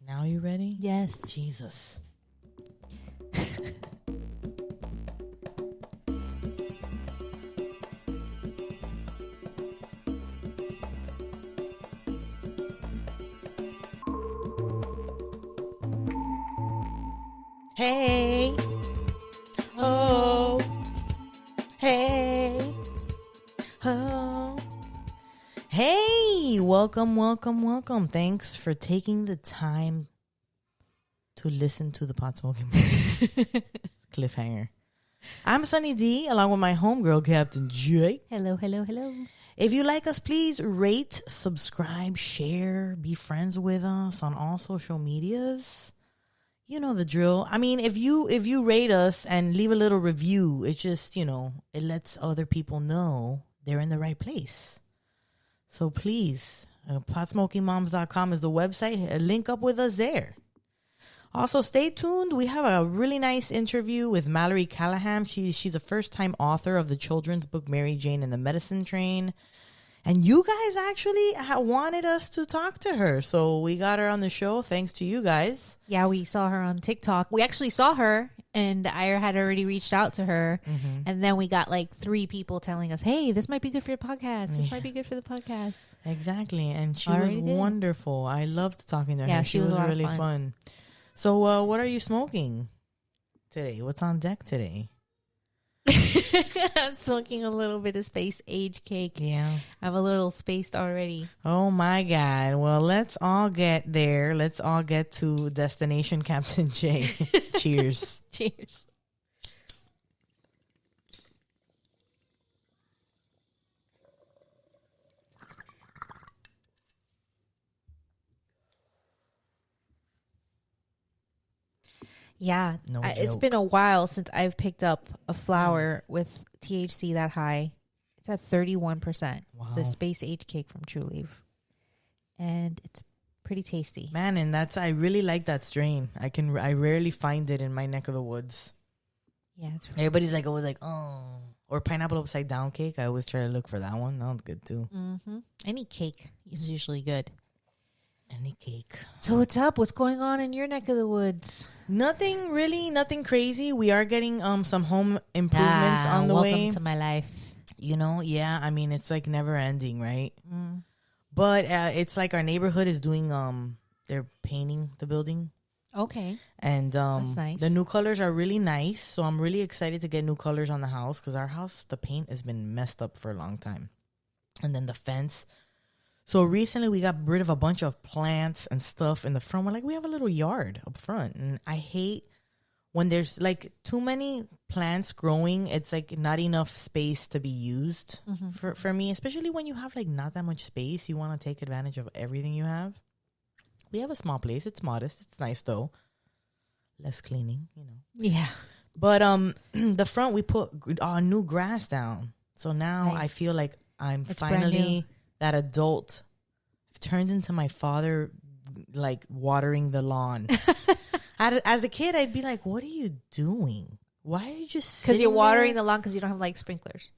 Now you ready? Yes. Jesus. Hey. Oh. Hey. Oh. Hey. Welcome. Thanks for taking the time to listen to the Pot Smoking Boys. Cliffhanger. I'm Sunny D, along with my homegirl, Captain J. Hello. If you like us, please rate, subscribe, share, be friends with us on all social medias. You know the drill. I mean, if you rate us and leave a little review, it's just, it lets other people know they're in the right place. So please, potsmokingmoms.com is the website. Link up with us there. Also, stay tuned. We have a really nice interview with Mallory Callahan. She's a first-time author of the children's book MaryJane and the Medicine Train. And you guys actually wanted us to talk to her. So we got her on the show thanks to you guys. Yeah, we saw her on TikTok. We actually saw her, and I had already reached out to her. Mm-hmm. And then we got like 3 people telling us, hey, this might be good for your podcast. This might be good for the podcast. Exactly. And she was wonderful. I loved talking to her. Yeah, she was really fun. So what are you smoking today? What's on deck today? I'm smoking a little bit of space age cake. Yeah. I'm a little spaced already. Oh, my God. Well, let's all get there. Let's all get to Destination Captain J. Cheers. Cheers. Yeah, it's been a while since I've picked up a flower with THC that high. It's at 31%. Wow. The Space Age Cake from True Leaf. And it's pretty tasty. Man, and I really like that strain. I rarely find it in my neck of the woods. Yeah. Everybody's always like, oh. Or pineapple upside down cake. I always try to look for that one. That one's good too. Mm-hmm. Any cake is usually good. Any cake. So what's up? What's going on in your neck of the woods? Nothing crazy. We are getting some home improvements on the way. Welcome to my life. Yeah. I mean, it's like never ending, right? Mm. But it's like our neighborhood is doing they're painting the building. Okay. And that's nice. The new colors are really nice. So I'm really excited to get new colors on the house because our house, the paint has been messed up for a long time. And then the fence. So recently we got rid of a bunch of plants and stuff in the front. We're like, we have a little yard up front. And I hate when there's like too many plants growing. It's like not enough space to be used for me, especially when you have like not that much space. You want to take advantage of everything you have. We have a small place. It's modest. It's nice though. Less cleaning, Yeah. But the front, we put new grass down. So now I feel like it's finally that adult. I've turned into my father, like watering the lawn. As a kid, I'd be like, what are you doing? Why are you just because you're watering the lawn because you don't have like sprinklers.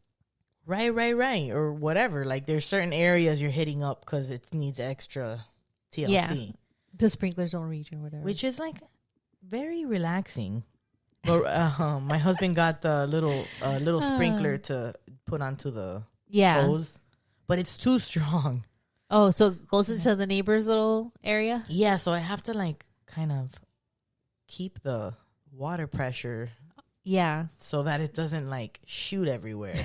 Right. Or whatever. Like there's certain areas you're hitting up because it needs extra TLC. Yeah. The sprinklers don't reach or whatever. Which is like very relaxing. But my husband got the little sprinkler to put onto the hose. But it's too strong. Oh, so it goes into the neighbor's little area? Yeah, so I have to like kind of keep the water pressure. Yeah. So that it doesn't like shoot everywhere.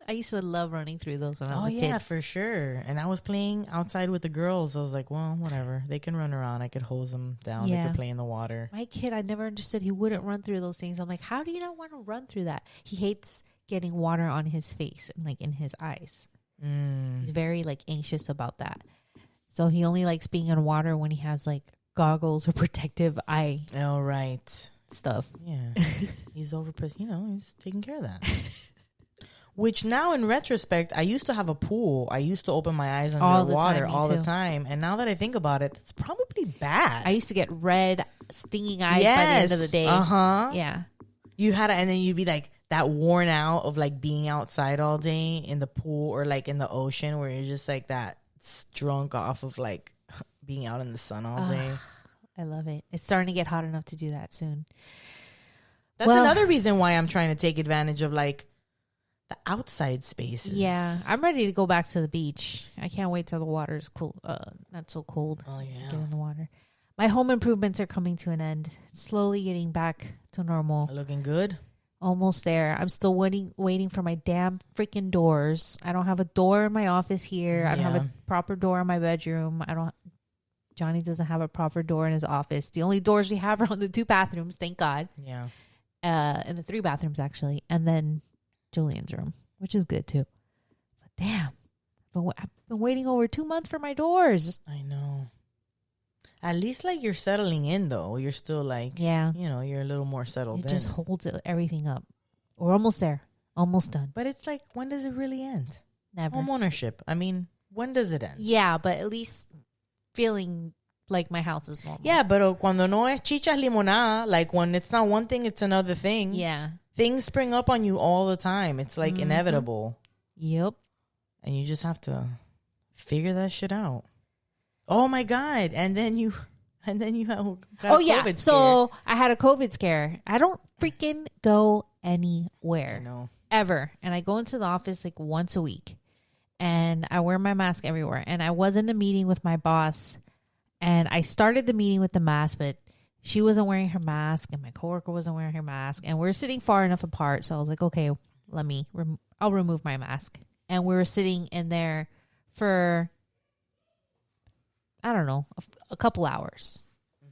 I used to love running through those when I was a kid. Oh, yeah, for sure. And I was playing outside with the girls. I was like, well, whatever. They can run around. I could hose them down. Yeah. They could play in the water. My kid, I never understood. He wouldn't run through those things. I'm like, how do you not want to run through that? He hates getting water on his face and like in his eyes. He's very like anxious about that. So he only likes being in water when he has like goggles or protective eye. Oh, right. Stuff. Yeah. He's he's taking care of that. Which now in retrospect, I used to have a pool. I used to open my eyes under water all the time. And now that I think about it, it's probably bad. I used to get red stinging eyes by the end of the day. Uh-huh. Yeah. You had and then you'd be like that worn out of like being outside all day in the pool or like in the ocean where you're just like that drunk off of like being out in the sun all day. I love it. It's starting to get hot enough to do that soon. That's another reason why I'm trying to take advantage of like the outside spaces. Yeah, I'm ready to go back to the beach. I can't wait till the water's cool. Not so cold. Oh yeah. Get in the water. My home improvements are coming to an end. Slowly getting back to normal. Looking good. Almost there. I'm still waiting for my damn freaking doors. I don't have a door in my office here. I don't have a proper door in my bedroom. Johnny doesn't have a proper door in his office. The only doors we have are on the 2 bathrooms, thank God. Yeah. And the 3 bathrooms actually. And then Julian's room, which is good too. But damn. I've been waiting over 2 months for my doors. I know. At least like you're settling in though. You're still like, you're a little more settled. It just holds everything up. We're almost there. Almost done. But it's like, when does it really end? Never. Home ownership. I mean, when does it end? Yeah, but at least feeling like my house is normal. Yeah, but cuando no es chichas limonada, like when it's not one thing, it's another thing. Yeah. Things spring up on you all the time. It's like inevitable. Yep. And you just have to figure that shit out. Oh my God. And then you got a COVID scare. So I had a COVID scare. I don't freaking go anywhere. I know. Ever. And I go into the office like once a week. And I wear my mask everywhere. And I was in a meeting with my boss. And I started the meeting with the mask, but she wasn't wearing her mask. And my coworker wasn't wearing her mask. And we're sitting far enough apart. So I was like, okay, I'll remove my mask. And we were sitting in there for, I don't know, a couple hours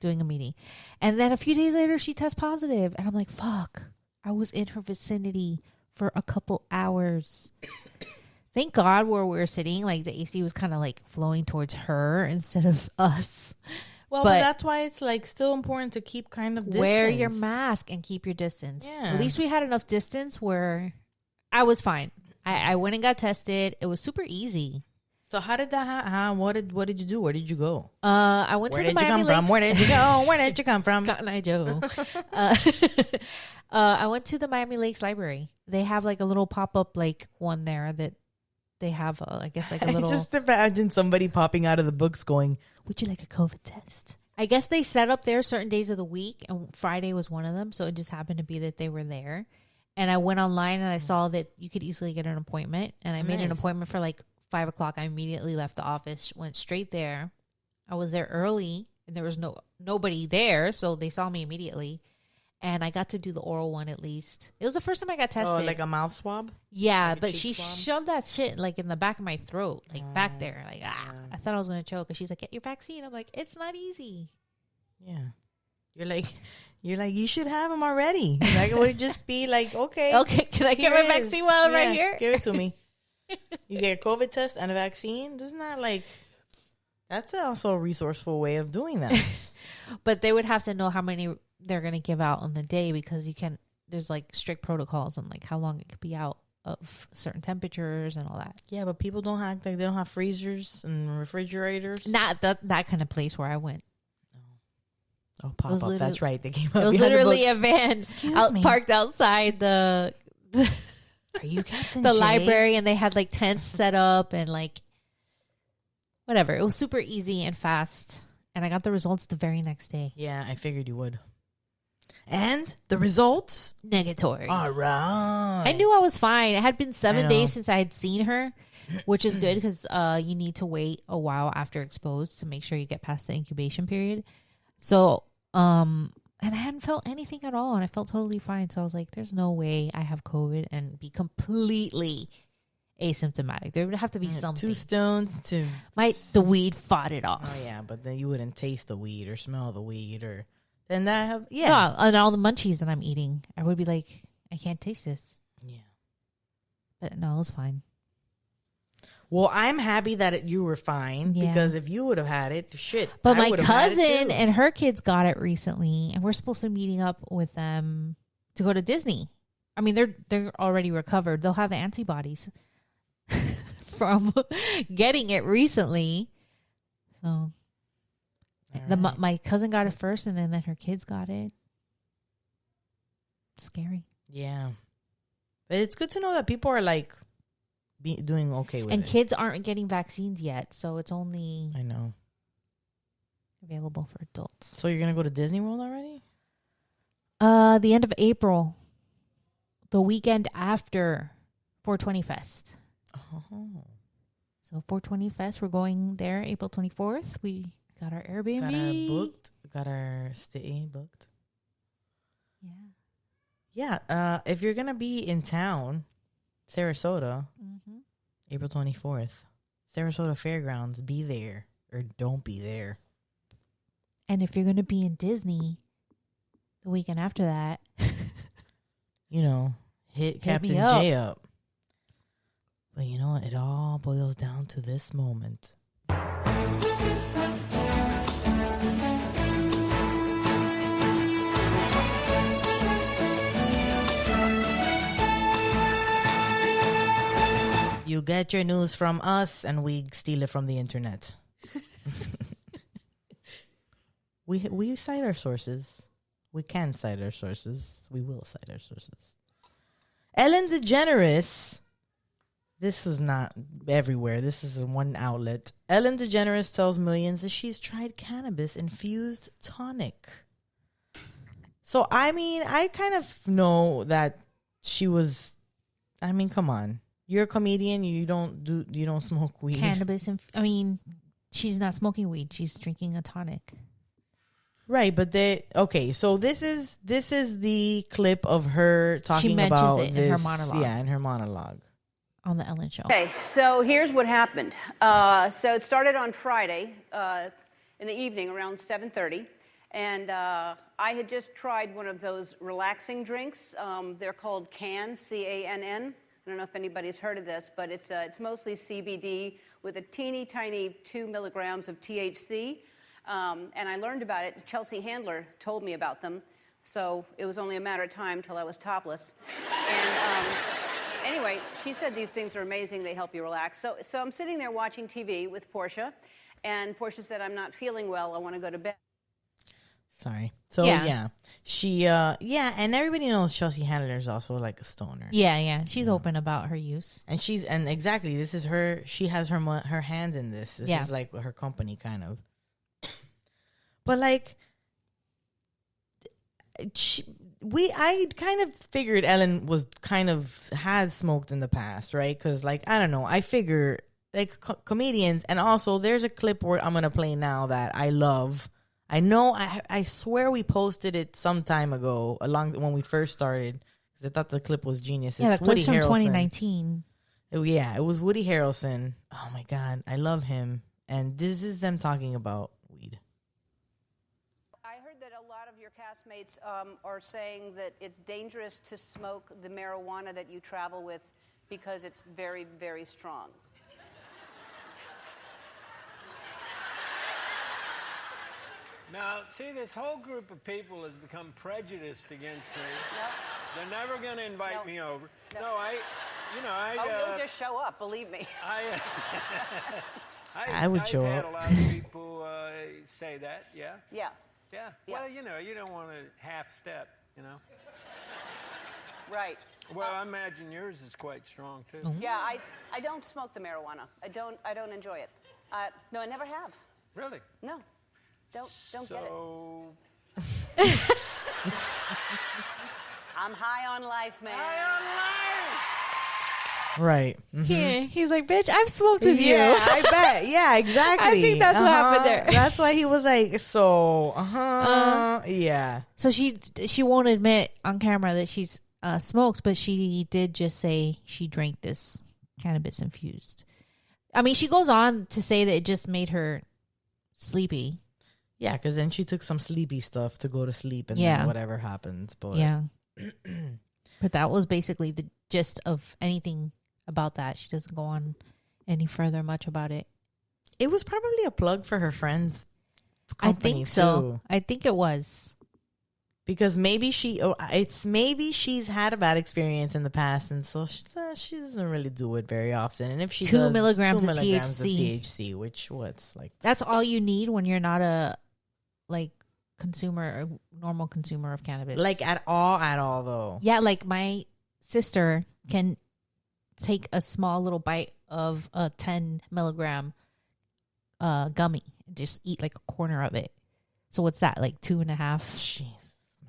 doing a meeting. And then a few days later, she tests positive. And I'm like, fuck, I was in her vicinity for a couple hours. Thank God where we were sitting, like the AC was kind of like flowing towards her instead of us. Well, but that's why it's like still important to keep kind of distance. Wear your mask and keep your distance. Yeah. At least we had enough distance where I was fine. I went and got tested. It was super easy. So how did that happen? What did you do? Where did you go? I went to the Miami Lakes. Where did you go? Where did you come from? Cotton Eye Joe. I went to the Miami Lakes Library. They have like a little pop-up like one there that they have, I guess, like a little... Just imagine somebody popping out of the books going, would you like a COVID test? I guess they set up there certain days of the week, and Friday was one of them, so it just happened to be that they were there. And I went online, and I saw that you could easily get an appointment, and I made an appointment for like 5 o'clock. I immediately left the office, went straight there. I was there early, and there was nobody there, so they saw me immediately. And I got to do the oral one at least. It was the first time I got tested. Oh, like a mouth swab? Yeah, like but she shoved that shit like in the back of my throat, like back there. Like, I thought I was going to choke. And she's like, get your vaccine. I'm like, it's not easy. Yeah. You're like, you should have them already. Like, it would just be like, okay. Okay, can I get my vaccine while I'm right here? Give it to me. You get a COVID test and a vaccine? Isn't that like, that's also a resourceful way of doing that. But they would have to know how many they're going to give out on the day, because there's like strict protocols on like how long it could be out of certain temperatures and all that. Yeah, but people don't have, like, they don't have freezers and refrigerators. Not that kind of place where I went. Oh, pop up. That's right. They came up. It was literally a van parked outside the Are you Captain the J? library, and they had like tents set up and like whatever. It was super easy and fast, and I got the results the very next day. Yeah, I figured you would. And the results? Negatory. All right. I knew I was fine. It had been 7 days since I had seen her, which is good because you need to wait a while after exposed to make sure you get past the incubation period. So, and I hadn't felt anything at all, and I felt totally fine. So I was like, there's no way I have COVID and be completely asymptomatic. There would have to be something. 2 stones to... The weed fought it off. Oh, yeah, but then you wouldn't taste the weed or smell the weed or... Then that no, and all the munchies that I'm eating, I would be like, I can't taste this. Yeah. But no, it was fine. Well, I'm happy that you were fine, because if you would have had it, shit. But my cousin and her kids got it recently, and we're supposed to be meeting up with them to go to Disney. I mean, they're already recovered. They'll have antibodies from getting it recently. So my cousin got it first, and then her kids got it. Scary. Yeah. But it's good to know that people are like doing okay with it. And kids aren't getting vaccines yet, so it's only... I know. available for adults. So you're gonna go to Disney World already? The end of April, the weekend after 420 Fest. Oh. So 420 Fest, we're going there April 24th. We got our Airbnb. Got our stay booked. Yeah. Yeah. If you're gonna be in town, Sarasota, April 24th, Sarasota Fairgrounds, be there or don't be there. And if you're gonna be in Disney, the weekend after that, hit Captain J up. But you know what? It all boils down to this moment. You get your news from us, and we steal it from the internet. We cite our sources. We can cite our sources. We will cite our sources. Ellen DeGeneres. This is not everywhere. This is one outlet. Ellen DeGeneres tells millions that she's tried cannabis-infused tonic. So, I mean, I kind of know that she was... I mean, come on. You're a comedian. You don't smoke weed. cannabis. She's not smoking weed. She's drinking a tonic. Right, but so this is the clip of her talking about She mentions it in her monologue. Yeah, in her monologue. On the Ellen Show. Okay, so here's what happened. So it started on Friday in the evening around 7:30. And I had just tried one of those relaxing drinks. They're called Cann, C-A-N-N. I don't know if anybody's heard of this, but it's mostly CBD with a teeny tiny 2 milligrams of THC. And I learned about it. Chelsea Handler told me about them. So it was only a matter of time till I was topless. And anyway, she said these things are amazing. They help you relax. So I'm sitting there watching TV with Portia. And Portia said, I'm not feeling well. I want to go to bed. Sorry. So, yeah. She, and everybody knows Chelsea Handler is also like a stoner. Yeah. She's open about her use. And exactly, this is her, she has her hand in this. This is like her company kind of. But like, I kind of figured Ellen had smoked in the past, right? Because like, I don't know, I figure like comedians, and also there's a clip where I'm going to play now that I love. I know, I swear we posted it some time ago, when we first started, because I thought the clip was genius. Yeah, it's the clip's Woody from Harrelson. 2019. It was Woody Harrelson. Oh my God, I love him. And this is them talking about weed. I heard that a lot of your castmates are saying that it's dangerous to smoke the marijuana that you travel with because it's very, very strong. Now, see, this whole group of people has become prejudiced against me. Nope. They're never going to invite me over. No. No, you'll just show up, believe me. I would show I've up. had a lot of people say that, yeah? Yeah. Yeah. Well, you don't want to half-step, Right. Well, I imagine yours is quite strong, too. Mm-hmm. Yeah, I don't smoke the marijuana. I don't enjoy it. No, I never have. Really? No. Don't get it. I'm high on life, man. High on life! Right. Mm-hmm. Yeah, he's like, bitch, I've smoked with you. Yeah, I bet. Yeah, exactly. I think that's what happened there. That's why he was like, yeah. So she won't admit on camera that she's smoked, but she did just say she drank this cannabis infused. I mean, she goes on to say that it just made her sleepy. Yeah, because then she took some sleepy stuff to go to sleep, and then whatever happens. But yeah. But that was basically the gist of anything about that. She doesn't go on any further much about it. It was probably a plug for her friend's company, I think so. too. I think it was. Because maybe she's had a bad experience in the past, and so she doesn't really do it very often. And if she 2 milligrams of THC, which what's like that's all you need when you're not a consumer or normal consumer of cannabis. Like at all though. Yeah, like my sister can take a small little bite of a 10 milligram gummy just eat like a corner of it. So what's that, like 2.5? Jeez.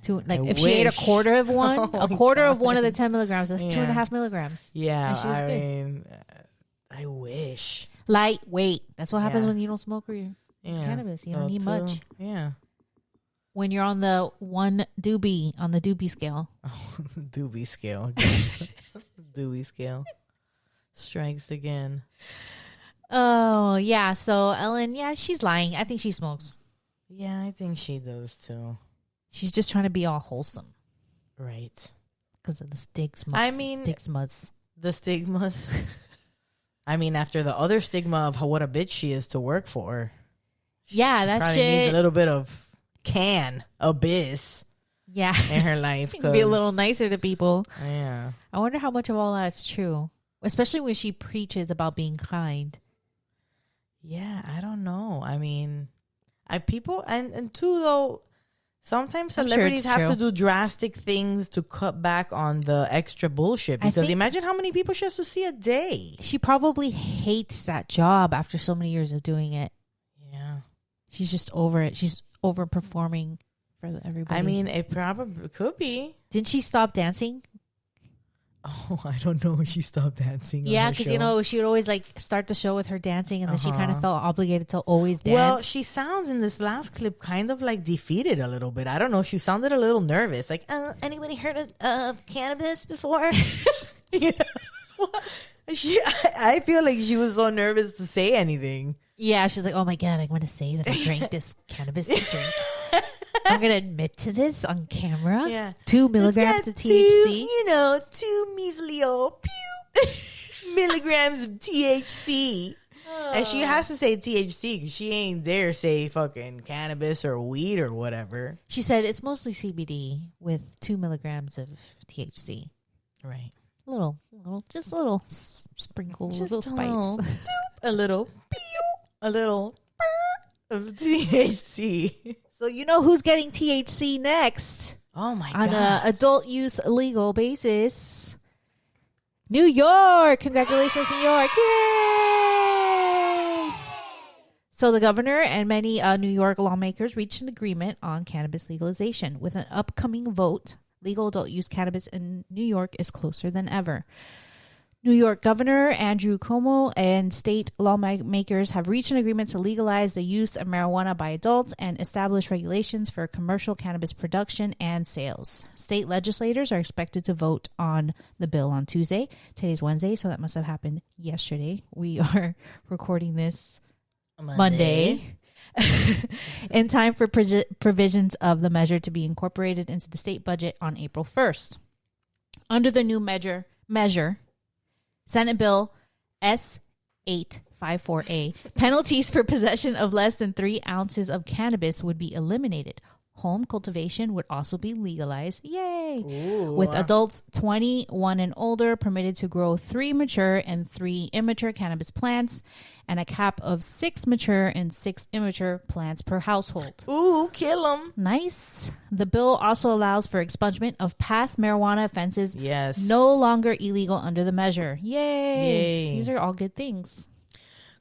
If she ate a quarter of one, a quarter of one of the 10 milligrams, that's 2.5 milligrams. Yeah, she was I good. mean, I wish. Lightweight. That's what happens when you don't smoke or you use cannabis. You don't need much. Yeah. When you're on the one doobie, on the doobie scale. Oh, doobie scale. Doobie scale. Strikes again. Oh, yeah. So Ellen, she's lying. I think she smokes. Yeah, I think she does too. She's just trying to be all wholesome. Right. Because of the stigmas. I mean, the stigmas. I mean, after the other stigma of what a bitch she is to work for. Yeah, that probably shit needs a little bit of abyss. Yeah. In her life. Be a little nicer to people. Yeah. I wonder how much of all that's true. Especially when she preaches about being kind. Yeah, I don't know. I mean, people, and two, though, sometimes celebrities have to do drastic things to cut back on the extra bullshit. Because imagine how many people she has to see a day. She probably hates that job after so many years of doing it. Yeah. She's just over it. She's overperforming for everybody. I mean, it probably could be. Didn't she stop dancing? Oh, I don't know when she stopped dancing. Yeah, because, she would always, start the show with her dancing, and then she kind of felt obligated to always dance. Well, she sounds in this last clip kind of, defeated a little bit. I don't know. She sounded a little nervous. Like, anybody heard of cannabis before? Yeah. I feel like she was so nervous to say anything. Yeah, she's like, oh, my God, I'm going to say that I drank this cannabis drink. I'm going to admit to this on camera. Yeah. 2 milligrams of THC. 2 measly old milligrams of THC. And she has to say THC because she ain't dare say fucking cannabis or weed or whatever. She said it's mostly CBD with 2 milligrams of THC. Right. Just a little sprinkle, a little spice. A little of THC. So you know who's getting THC next? Oh my God. On an adult use legal basis. New York. Congratulations, New York. Yay! So the governor and many New York lawmakers reached an agreement on cannabis legalization. With an upcoming vote, legal adult use cannabis in New York is closer than ever. New York Governor Andrew Cuomo and state lawmakers have reached an agreement to legalize the use of marijuana by adults and establish regulations for commercial cannabis production and sales. State legislators are expected to vote on the bill on Tuesday. Today's Wednesday, so that must have happened yesterday. We are recording this Monday. In time for provisions of the measure to be incorporated into the state budget on April 1st. Under the new measure, Senate Bill S-854A, penalties for possession of less than 3 ounces of cannabis would be eliminated. Home cultivation would also be legalized. Yay! Ooh. With adults 21 and older permitted to grow 3 mature and 3 immature cannabis plants and a cap of 6 mature and 6 immature plants per household. Ooh, kill them. Nice. The bill also allows for expungement of past marijuana offenses. Yes. No longer illegal under the measure. Yay. These are all good things.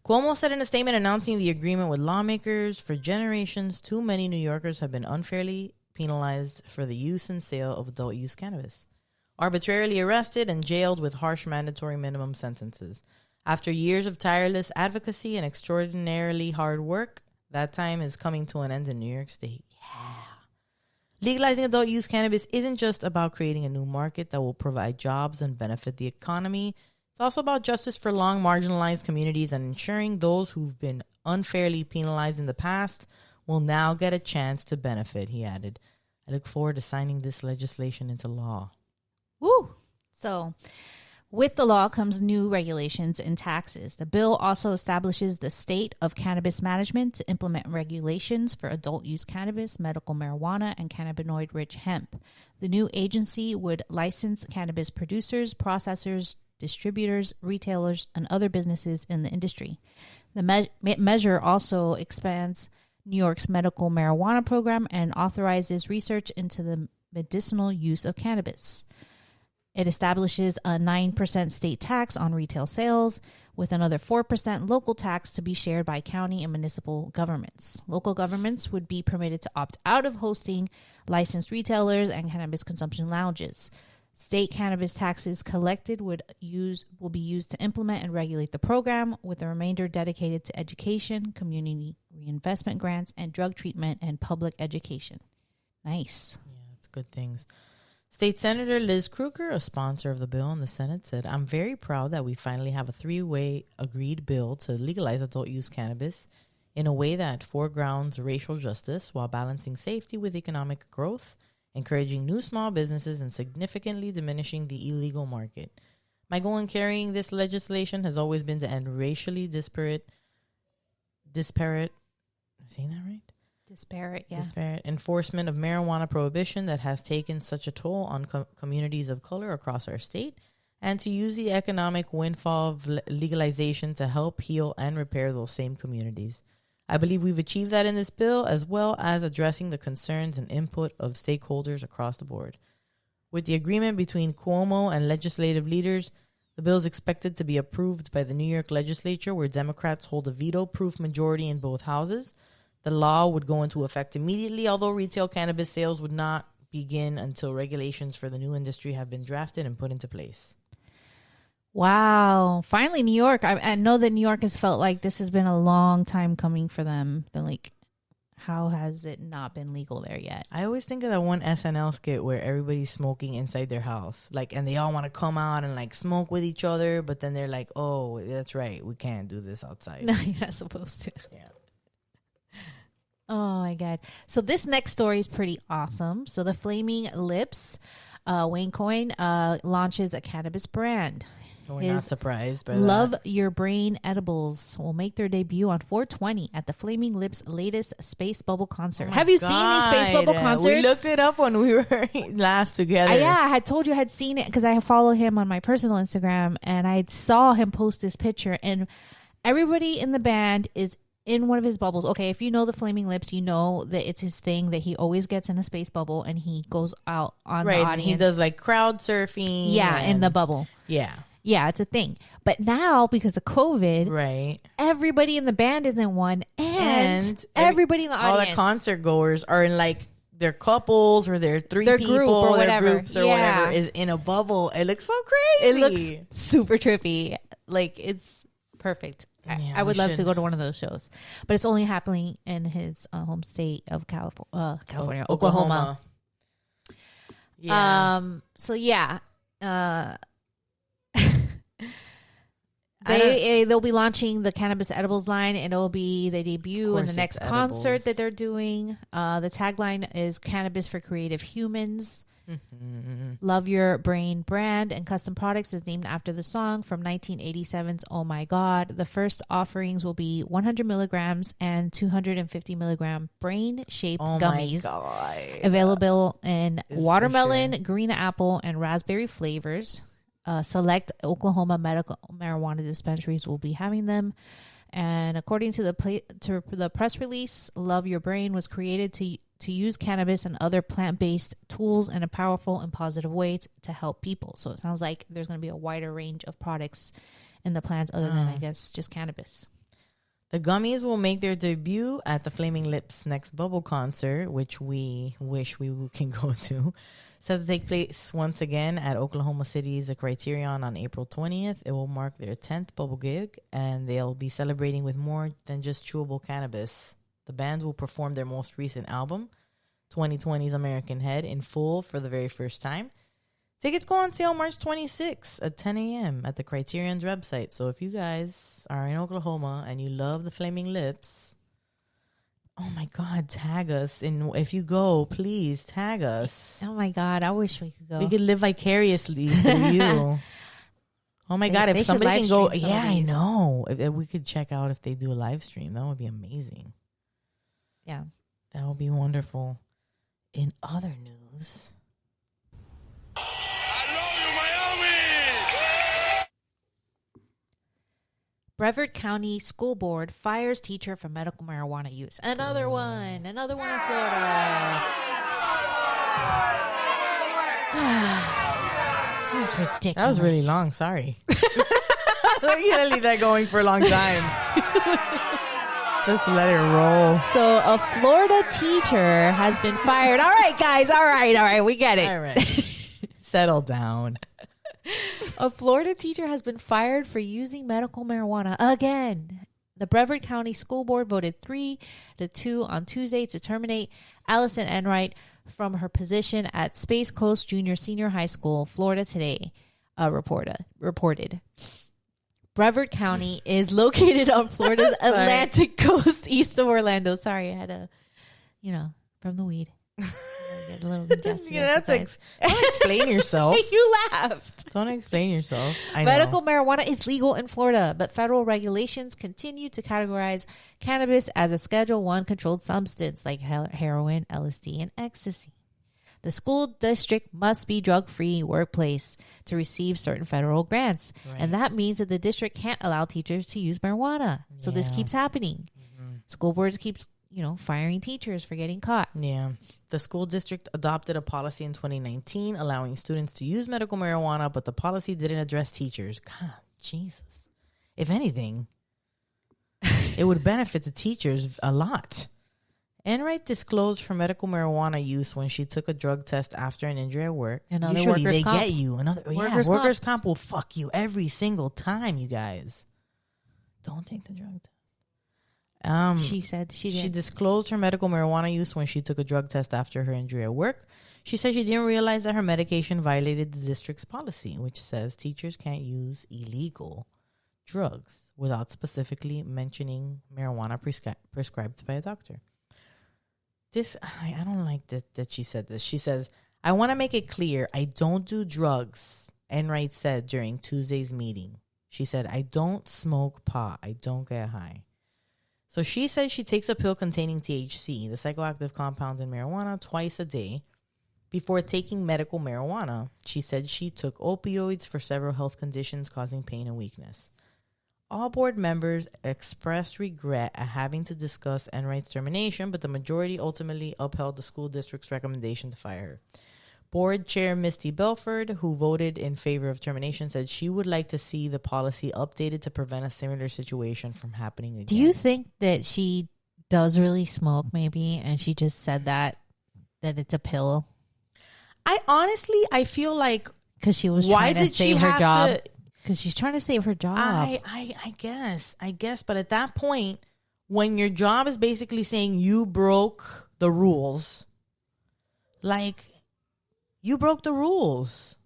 Cuomo said in a statement announcing the agreement with lawmakers, for generations, too many New Yorkers have been unfairly penalized for the use and sale of adult use cannabis, arbitrarily arrested and jailed with harsh mandatory minimum sentences. After years of tireless advocacy and extraordinarily hard work, that time is coming to an end in New York State. Yeah. Legalizing adult use cannabis isn't just about creating a new market that will provide jobs and benefit the economy. It's also about justice for long marginalized communities and ensuring those who've been unfairly penalized in the past will now get a chance to benefit, he added. I look forward to signing this legislation into law. Woo! So, with the law comes new regulations and taxes. The bill also establishes the state of cannabis management to implement regulations for adult use cannabis, medical marijuana, and cannabinoid-rich hemp. The new agency would license cannabis producers, processors, distributors, retailers, and other businesses in the industry. The measure also expands New York's medical marijuana program and authorizes research into the medicinal use of cannabis. It establishes a 9% state tax on retail sales, with another 4% local tax to be shared by county and municipal governments. Local governments would be permitted to opt out of hosting licensed retailers and cannabis consumption lounges. State cannabis taxes collected will be used to implement and regulate the program, with the remainder dedicated to education, community reinvestment grants, and drug treatment and public education. Nice. Yeah, that's good things. State Senator Liz Krueger, a sponsor of the bill in the Senate, said, "I'm very proud that we finally have a three-way agreed bill to legalize adult use cannabis in a way that foregrounds racial justice while balancing safety with economic growth, encouraging new small businesses, and significantly diminishing the illegal market. My goal in carrying this legislation has always been to end racially disparate, am I saying that right? Disparate enforcement of marijuana prohibition that has taken such a toll on communities of color across our state, and to use the economic windfall of legalization to help heal and repair those same communities. I believe we've achieved that in this bill, as well as addressing the concerns and input of stakeholders across the board. With the agreement between Cuomo and legislative leaders, the bill is expected to be approved by the New York legislature, where Democrats hold a veto-proof majority in both houses. The law would go into effect immediately, although retail cannabis sales would not begin until regulations for the new industry have been drafted and put into place." Wow. Finally, New York. I know that New York has felt like this has been a long time coming for them. They're like, how has it not been legal there yet? I always think of that one SNL skit where everybody's smoking inside their house. And they all want to come out and, smoke with each other. But then they're like, oh, that's right. We can't do this outside. No, you're not supposed to. Yeah. Oh, my God. So this next story is pretty awesome. So the Flaming Lips, Wayne Coyne launches a cannabis brand. We're not surprised by Love that. Your Brain edibles will make their debut on 4/20 at the Flaming Lips' latest Space Bubble concert. Have you seen these Space Bubble concerts? We looked it up when we were last together. Yeah, I had told you I had seen it because I follow him on my personal Instagram, and I saw him post this picture, and everybody in the band is in one of his bubbles. Okay, if you know the Flaming Lips, you know that it's his thing that he always gets in a space bubble and he goes out on the audience. He does crowd surfing. Yeah, in the bubble. Yeah. Yeah, it's a thing. But now, because of COVID, right, everybody in the band is in one, and everybody in the audience. All the concert goers are in their couples or their group or whatever. Their groups or whatever is in a bubble. It looks so crazy. It looks super trippy. It's perfect. Yeah, I would love to go to one of those shows, but it's only happening in his home state of California, Oklahoma. Yeah. So yeah. They'll be launching the cannabis edibles line, and it'll be the debut in the next concert that they're doing. The tagline is "Cannabis for Creative Humans." Mm-hmm. Love Your Brain brand and custom products is named after the song from 1987's "Oh My God." The first offerings will be 100 milligrams and 250 milligram brain-shaped gummies, available in watermelon, green apple, and raspberry flavors. Select Oklahoma medical marijuana dispensaries will be having them. And according to the press release, Love Your Brain was created to use cannabis and other plant-based tools in a powerful and positive way to help people. So it sounds like there's going to be a wider range of products in the plants other than, I guess, just cannabis. The gummies will make their debut at the Flaming Lips' next Bubble concert, which we wish we can go to. Set to take place once again at Oklahoma City's Criterion on April 20th. It will mark their 10th Bubble gig, and they'll be celebrating with more than just chewable cannabis. The band will perform their most recent album, 2020's American Head, in full for the very first time. Tickets go on sale March 26th at 10 a.m. at the Criterion's website. So if you guys are in Oklahoma and you love the Flaming Lips, oh my God, tag us. And if you go, please tag us. Oh my God, I wish we could go. We could live vicariously through you. Oh my God, if somebody can go. Yeah, I know. If we could check out if they do a live stream. That would be amazing. Yeah. That would be wonderful. In other news, I love you, Miami! Brevard County School Board fires teacher for medical marijuana use. Another one in Florida. This is ridiculous. That was really long. Sorry. You gotta leave that going for a long time. Just let it roll. So a Florida teacher has been fired. All right, guys. All right. We get it. All right. Settle down. A Florida teacher has been fired for using medical marijuana again. The Brevard County School Board voted 3-2 on Tuesday to terminate Allison Enright from her position at Space Coast Junior Senior High School, Florida Today, reported. Brevard County is located on Florida's Atlantic coast east of Orlando. Sorry, I had a, from the weed. Get a little congested. Don't explain yourself. You laughed. Don't explain yourself. Medical marijuana is legal in Florida, but federal regulations continue to categorize cannabis as a Schedule I controlled substance like heroin, LSD, and ecstasy. The school district must be drug-free workplace to receive certain federal grants. Right. And that means that the district can't allow teachers to use marijuana. So this keeps happening. Mm-hmm. School boards keeps, firing teachers for getting caught. Yeah. The school district adopted a policy in 2019 allowing students to use medical marijuana, but the policy didn't address teachers. God, Jesus. If anything, it would benefit the teachers a lot. Enright disclosed her medical marijuana use when she took a drug test after an injury at work. Usually they get you. Workers' comp will fuck you every single time, you guys. Don't take the drug test. She said she did. She disclosed her medical marijuana use when she took a drug test after her injury at work. She said she didn't realize that her medication violated the district's policy, which says teachers can't use illegal drugs without specifically mentioning marijuana prescribed by a doctor. I don't like that she said this. She says, I want to make it clear, I don't do drugs, Enright said during Tuesday's meeting. She said, I don't smoke pot. I don't get high. So she said she takes a pill containing THC, the psychoactive compound in marijuana, twice a day. Before taking medical marijuana, she said she took opioids for several health conditions causing pain and weakness. All board members expressed regret at having to discuss Enright's termination, but the majority ultimately upheld the school district's recommendation to fire her. Board Chair Misty Belford, who voted in favor of termination, said she would like to see the policy updated to prevent a similar situation from happening again. Do you think that she does really smoke maybe, and she just said that it's a pill? I feel like... Because she was trying to save her job. Because she's trying to save her job. I guess. But at that point, when your job is basically saying you broke the rules, like, you broke the rules.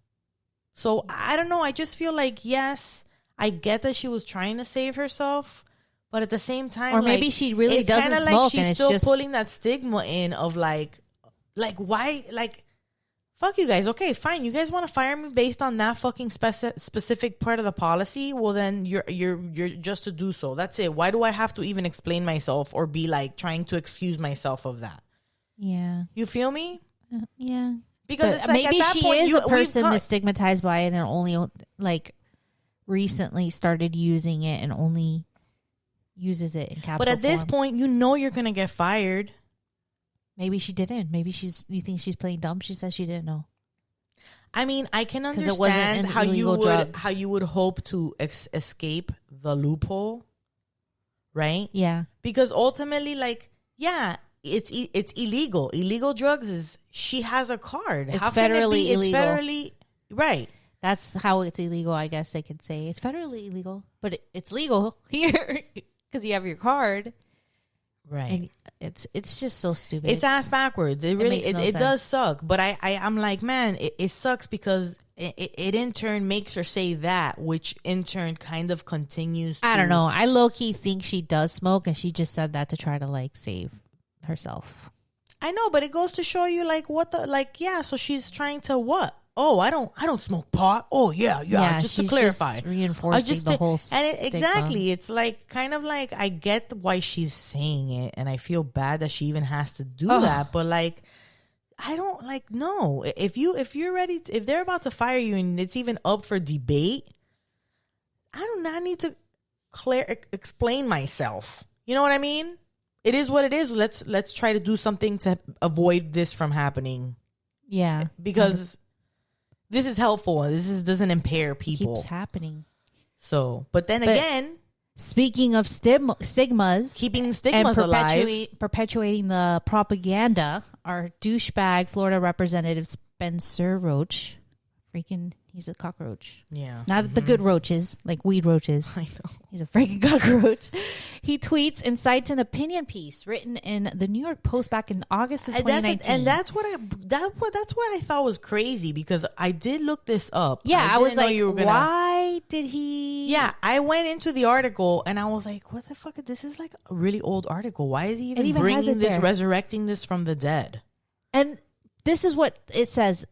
So, I don't know. I just feel like, yes, I get that she was trying to save herself. But at the same time, or maybe she really doesn't smoke, like she's and it's still just pulling that stigma in of like why, like, fuck you guys. Okay, fine. You guys want to fire me based on that fucking specific part of the policy? Well, then you're just to do so. That's it. Why do I have to even explain myself or be like trying to excuse myself of that? Yeah. You feel me? Yeah. Because it's like maybe at that she point, is a person that's stigmatized by it and only like recently started using it and only uses it in capsule But at this form. point, you're gonna get fired. Maybe she didn't. Maybe you think she's playing dumb? She says she didn't know. I mean, I can understand how you would hope to escape the loophole, right? Yeah. Because ultimately, like, yeah, it's illegal. Illegal drugs is she has a card. It's how federally can it be? illegal. It's federally right. That's how it's illegal. I guess they could say it's federally illegal, but it's legal here because you have your card, right? And it's just so stupid. It's ass backwards. It does suck. But I'm like, man, it sucks because it in turn makes her say that, which in turn kind of continues. I don't know. I low key think she does smoke, and she just said that to try to like save herself. I know, but it goes to show you like what the like. Yeah, so she's trying to what? Oh, I don't smoke pot. Oh, yeah. Just to clarify, just reinforcing the whole stigma. Exactly. It's like kind of like I get why she's saying it, and I feel bad that she even has to do that. But like, I don't like no. If you're ready, if they're about to fire you and it's even up for debate, I do not need to explain myself. You know what I mean? It is what it is. Let's try to do something to avoid this from happening. Yeah, because. this is helpful. Doesn't impair people. Keeps happening. So, but again, speaking of stigmas, keeping stigmas and alive, perpetuating the propaganda, our douchebag Florida Representative Spencer Roach, he's a cockroach. Yeah. Not the good roaches, like weed roaches. I know. He's a freaking cockroach. He tweets and cites an opinion piece written in the New York Post back in August of 2019. And that's what I thought was crazy, because I did look this up. Yeah, I was like, why did he? Yeah, I went into the article and I was like, what the fuck? This is like a really old article. Why is he even bringing this, resurrecting this from the dead? And this is what it says.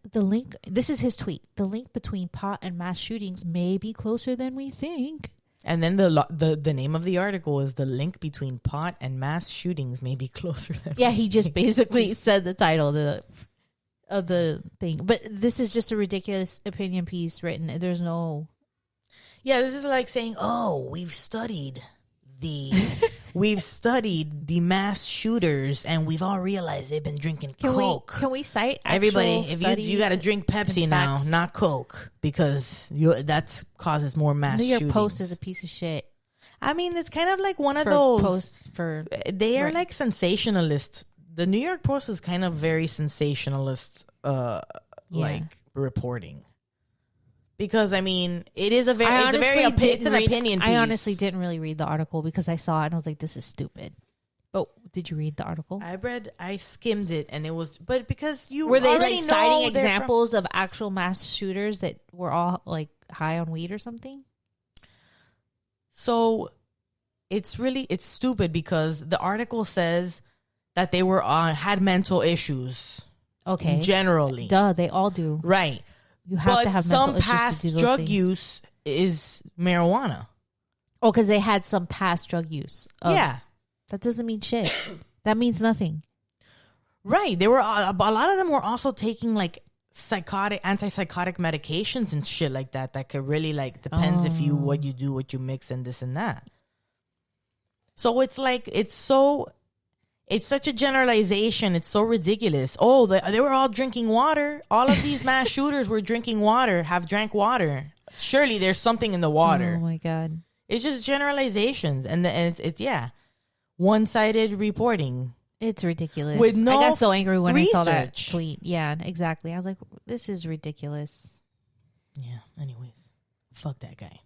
This is his tweet. The link between pot and mass shootings may be closer than we think. And then the name of the article is "The link between pot and mass shootings may be closer than." Yeah, he just basically said the title of the thing. But this is just a ridiculous opinion piece written. There's no. Yeah, this is like saying, "Oh, we've studied the mass shooters, and we've all realized they've been drinking Coke." Can we cite everybody? If you got to drink Pepsi now, not Coke, because that causes more mass shootings. New York Post is a piece of shit. I mean, it's kind of like one of those. They are right. like sensationalists. The New York Post is kind of very sensationalist, like reporting. Because I mean, it's an opinion piece. I honestly didn't really read the article because I saw it and I was like, "This is stupid." But did you read the article? I skimmed it, and it was, but because were they like citing examples of actual mass shooters that were all like high on weed or something? So it's stupid, because the article says that they had mental issues. Okay, generally, they all do, right? You have to have mental issues past to do those drug things. use is marijuana. Oh, because they had some past drug use. Yeah, that doesn't mean shit. That means nothing. Right. They were a lot of them were also taking like antipsychotic medications and shit like that. That could really like depends what you do, what you mix, and this and that. So it's like it's such a generalization. It's so ridiculous. Oh, they were all drinking water. All of these mass shooters were drinking water, have drank water. Surely there's something in the water. Oh, my God. It's just generalizations. And it's one-sided reporting. It's ridiculous. With no I got so angry when research. I saw that tweet. Yeah, exactly. I was like, this is ridiculous. Yeah, anyways. Fuck that guy.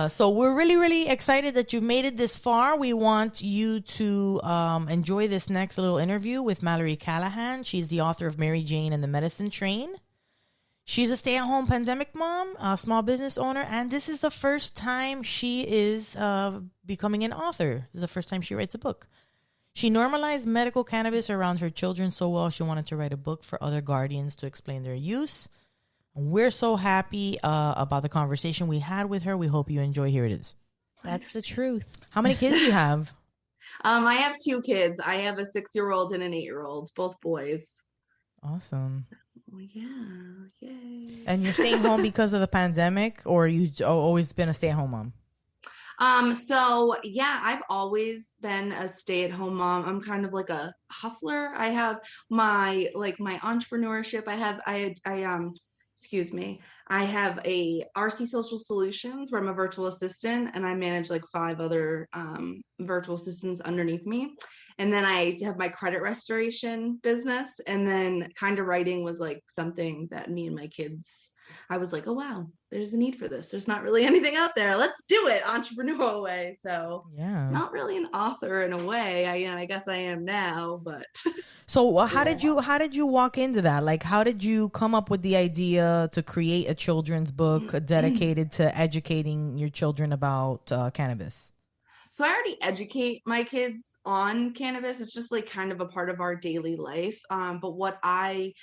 So we're really, really excited that you made it this far. We want you to enjoy this next little interview with Mallory Callahan. She's the author of MaryJane and the Medicine Train. She's a stay-at-home pandemic mom, a small business owner, and this is the first time she is becoming an author. This is the first time she writes a book. She normalized medical cannabis around her children so well she wanted to write a book for other guardians to explain their use. We're so happy about the conversation we had with her. We hope you enjoy. Here it is. That's the truth. How many kids do you have? I have 2 kids. I have a 6-year-old and an 8-year-old, both boys. Awesome. Oh, yeah. Yay. And you're staying home because of the pandemic, or you've always been a stay-at-home mom? So yeah, I've always been a stay-at-home mom. I'm kind of like a hustler. I have my entrepreneurship. I have a RC Social Solutions where I'm a virtual assistant, and I manage like 5 other virtual assistants underneath me. And then I have my credit restoration business, and then kind of writing was like something that me and my kids, I was like, oh, wow, there's a need for this. There's not really anything out there. Let's do it entrepreneurial way. So yeah, not really an author in a way. I guess I am now, but. So how did you walk into that? Like, how did you come up with the idea to create a children's book dedicated to educating your children about cannabis? So I already educate my kids on cannabis. It's just like kind of a part of our daily life. But what I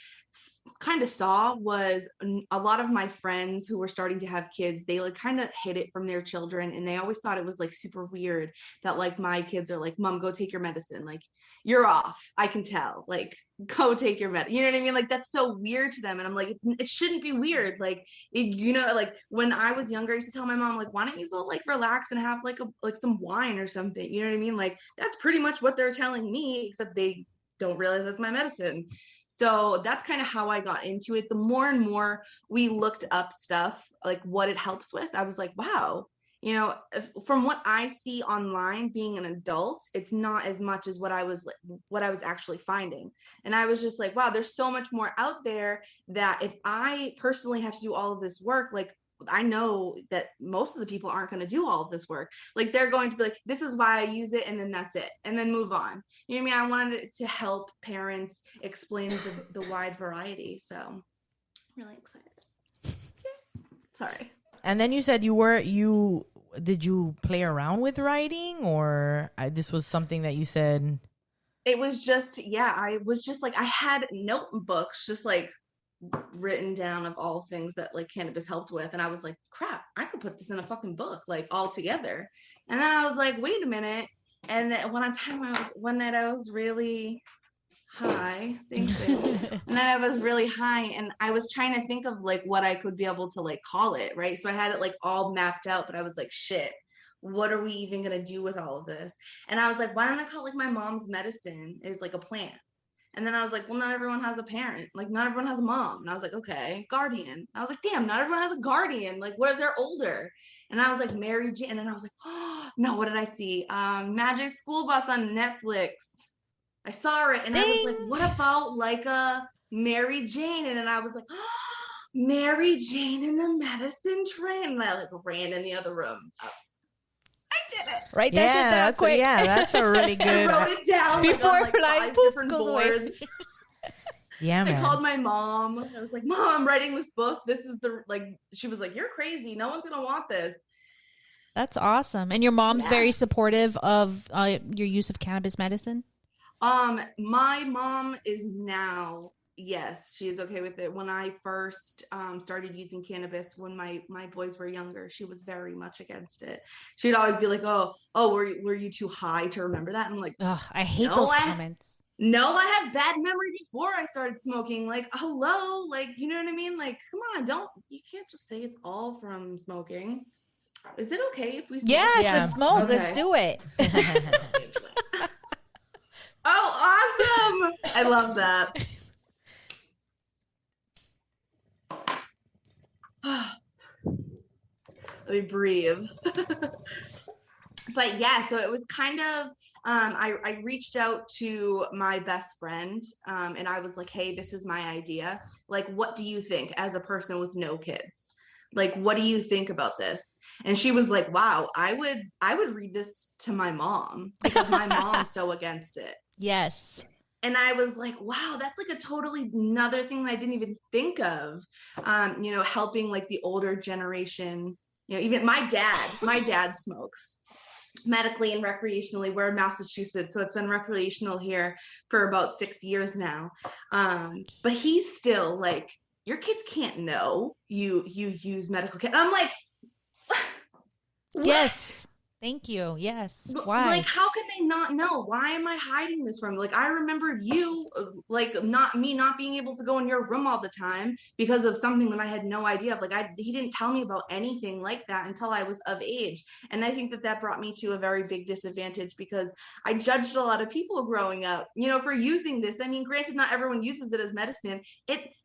kind of saw was a lot of my friends who were starting to have kids, they like kind of hid it from their children, and they always thought it was like super weird that like my kids are like, Mom, go take your medicine, like you're off, I can tell, like go take your medicine, you know what I mean? Like that's so weird to them. And I'm like, it shouldn't be weird. Like like when I was younger, I used to tell my mom, like, why don't you go like relax and have like some wine or something, you know what I mean? Like that's pretty much what they're telling me, except they don't realize that's my medicine. So that's kind of how I got into it. The more and more we looked up stuff, like what it helps with, I was like, wow, you know, from what I see online, being an adult, it's not as much as what I was actually finding. And I was just like, wow, there's so much more out there that if I personally have to do all of this work, like I know that most of the people aren't going to do all of this work. Like they're going to be like, this is why I use it, and then that's it, and then move on. You know what I mean? I wanted it to help parents explain the wide variety. So I'm really excited. Sorry. And then you said did you play around with writing, or this was something that you said? It was just, I was just like, I had notebooks just like written down of all things that like cannabis helped with, and I was like, crap, I could put this in a fucking book like all together. And then I was like, wait a minute. And then one night I was really high. Thank you. And then I was really high, and I was trying to think of like what I could be able to like call it, right? So I had it like all mapped out, but I was like, shit, what are we even gonna do with all of this? And I was like, why don't I call it like my mom's medicine is like a plant? And then I was like, well, not everyone has a parent. Like, not everyone has a mom. And I was like, okay, guardian. I was like, damn, not everyone has a guardian. Like, what if they're older? And I was like, MaryJane. And then I was like, oh, no, what did I see? Magic School Bus on Netflix. I saw it. And I was like, what about like a MaryJane? And then I was like, oh, MaryJane in the medicine train. And I like ran in the other room. I did it. Write that shit down quick. That's a really good. I wrote it down before like, on, like 5 poof, different goes boards. away. Yeah, man. I called my mom. I was like, Mom, I'm writing this book. This is she was like, you're crazy. No one's going to want this. That's awesome. And your mom's very supportive of your use of cannabis medicine? My mom is now, yes, she's okay with it. When I first started using cannabis when my boys were younger, she was very much against it. She'd always be like, oh, were you too high to remember that? And I'm like, ugh, I hate those comments. No, I have bad memory before I started smoking. Like, hello, like, you know what I mean? Like, come on, you can't just say it's all from smoking. Is it okay if we smoke? Yes, let's smoke. Okay. Let's do it. Oh, awesome. I love that. Let me breathe. But yeah, so it was kind of, I reached out to my best friend and I was like, hey, this is my idea. Like, what do you think as a person with no kids? Like, what do you think about this? And she was like, wow, I would read this to my mom because my mom's so against it. Yes. And I was like, wow, that's like a totally another thing that I didn't even think of, helping like the older generation, even my dad smokes medically and recreationally. We're in Massachusetts, so it's been recreational here for about 6 years now. But he's still like, your kids can't know you use medical cannabis. I'm like, what? Yes. Thank you. Yes. Why? Like, how can they not know? Why am I hiding this from? Like, I remembered you, like, not being able to go in your room all the time because of something that I had no idea of. Like, he didn't tell me about anything like that until I was of age. And I think that brought me to a very big disadvantage because I judged a lot of people growing up, for using this. I mean, granted, not everyone uses it as medicine.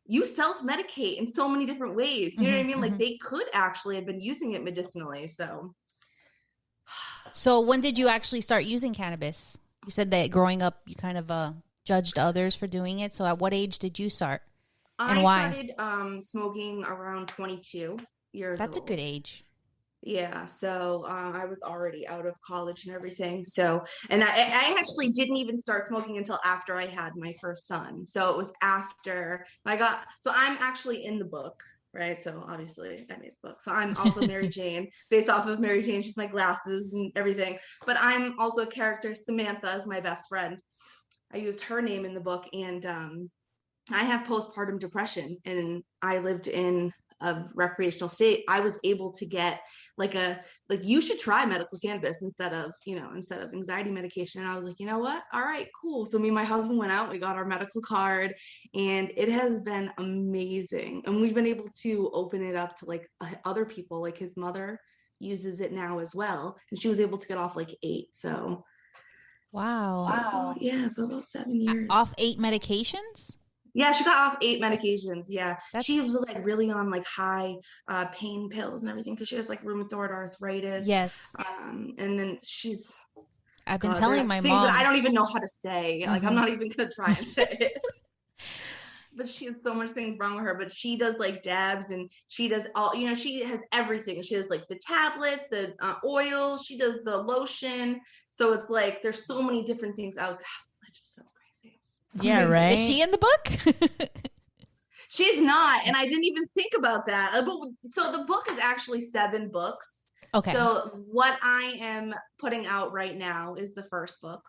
You self-medicate in so many different ways. You know what I mean? Like, they could actually have been using it medicinally. So when did you actually start using cannabis? You said that growing up, you kind of judged others for doing it. So at what age did you start? And why? I started smoking around 22 years old. That's a good age. Yeah. So I was already out of college and everything. So, and I actually didn't even start smoking until after I had my first son. So it was after so I'm actually in the book. Right. So obviously I made the book. So I'm also MaryJane, based off of MaryJane. She's my glasses and everything. But I'm also a character. Samantha is my best friend. I used her name in the book. And I have postpartum depression. And I lived in a recreational state. I was able to get you should try medical cannabis instead of anxiety medication. And I was like, you know what? All right, cool. So me and my husband went out, we got our medical card, and it has been amazing. And we've been able to open it up to like other people, like his mother uses it now as well. And she was able to get off like 8. So Wow. So, yeah, so about 7 years. Off 8 medications? Yeah, she got off 8 medications. Yeah, she That's- was like really on like high pain pills and everything because she has like rheumatoid arthritis. Yes. And then she's I've been God, telling there's my things mom. that I don't even know how to say. Like, I'm Mhm. not even gonna try and say it. But she has so much things wrong with her. But she does like dabs, and she does all. You know, she has everything. She has like the tablets, the oil. She does the lotion. So it's like there's so many different things out. It's just so crazy. Yeah, right. Is she in the book? She's not, and I didn't even think about that. So the book is actually 7 books. Okay. So what I am putting out right now is the first book.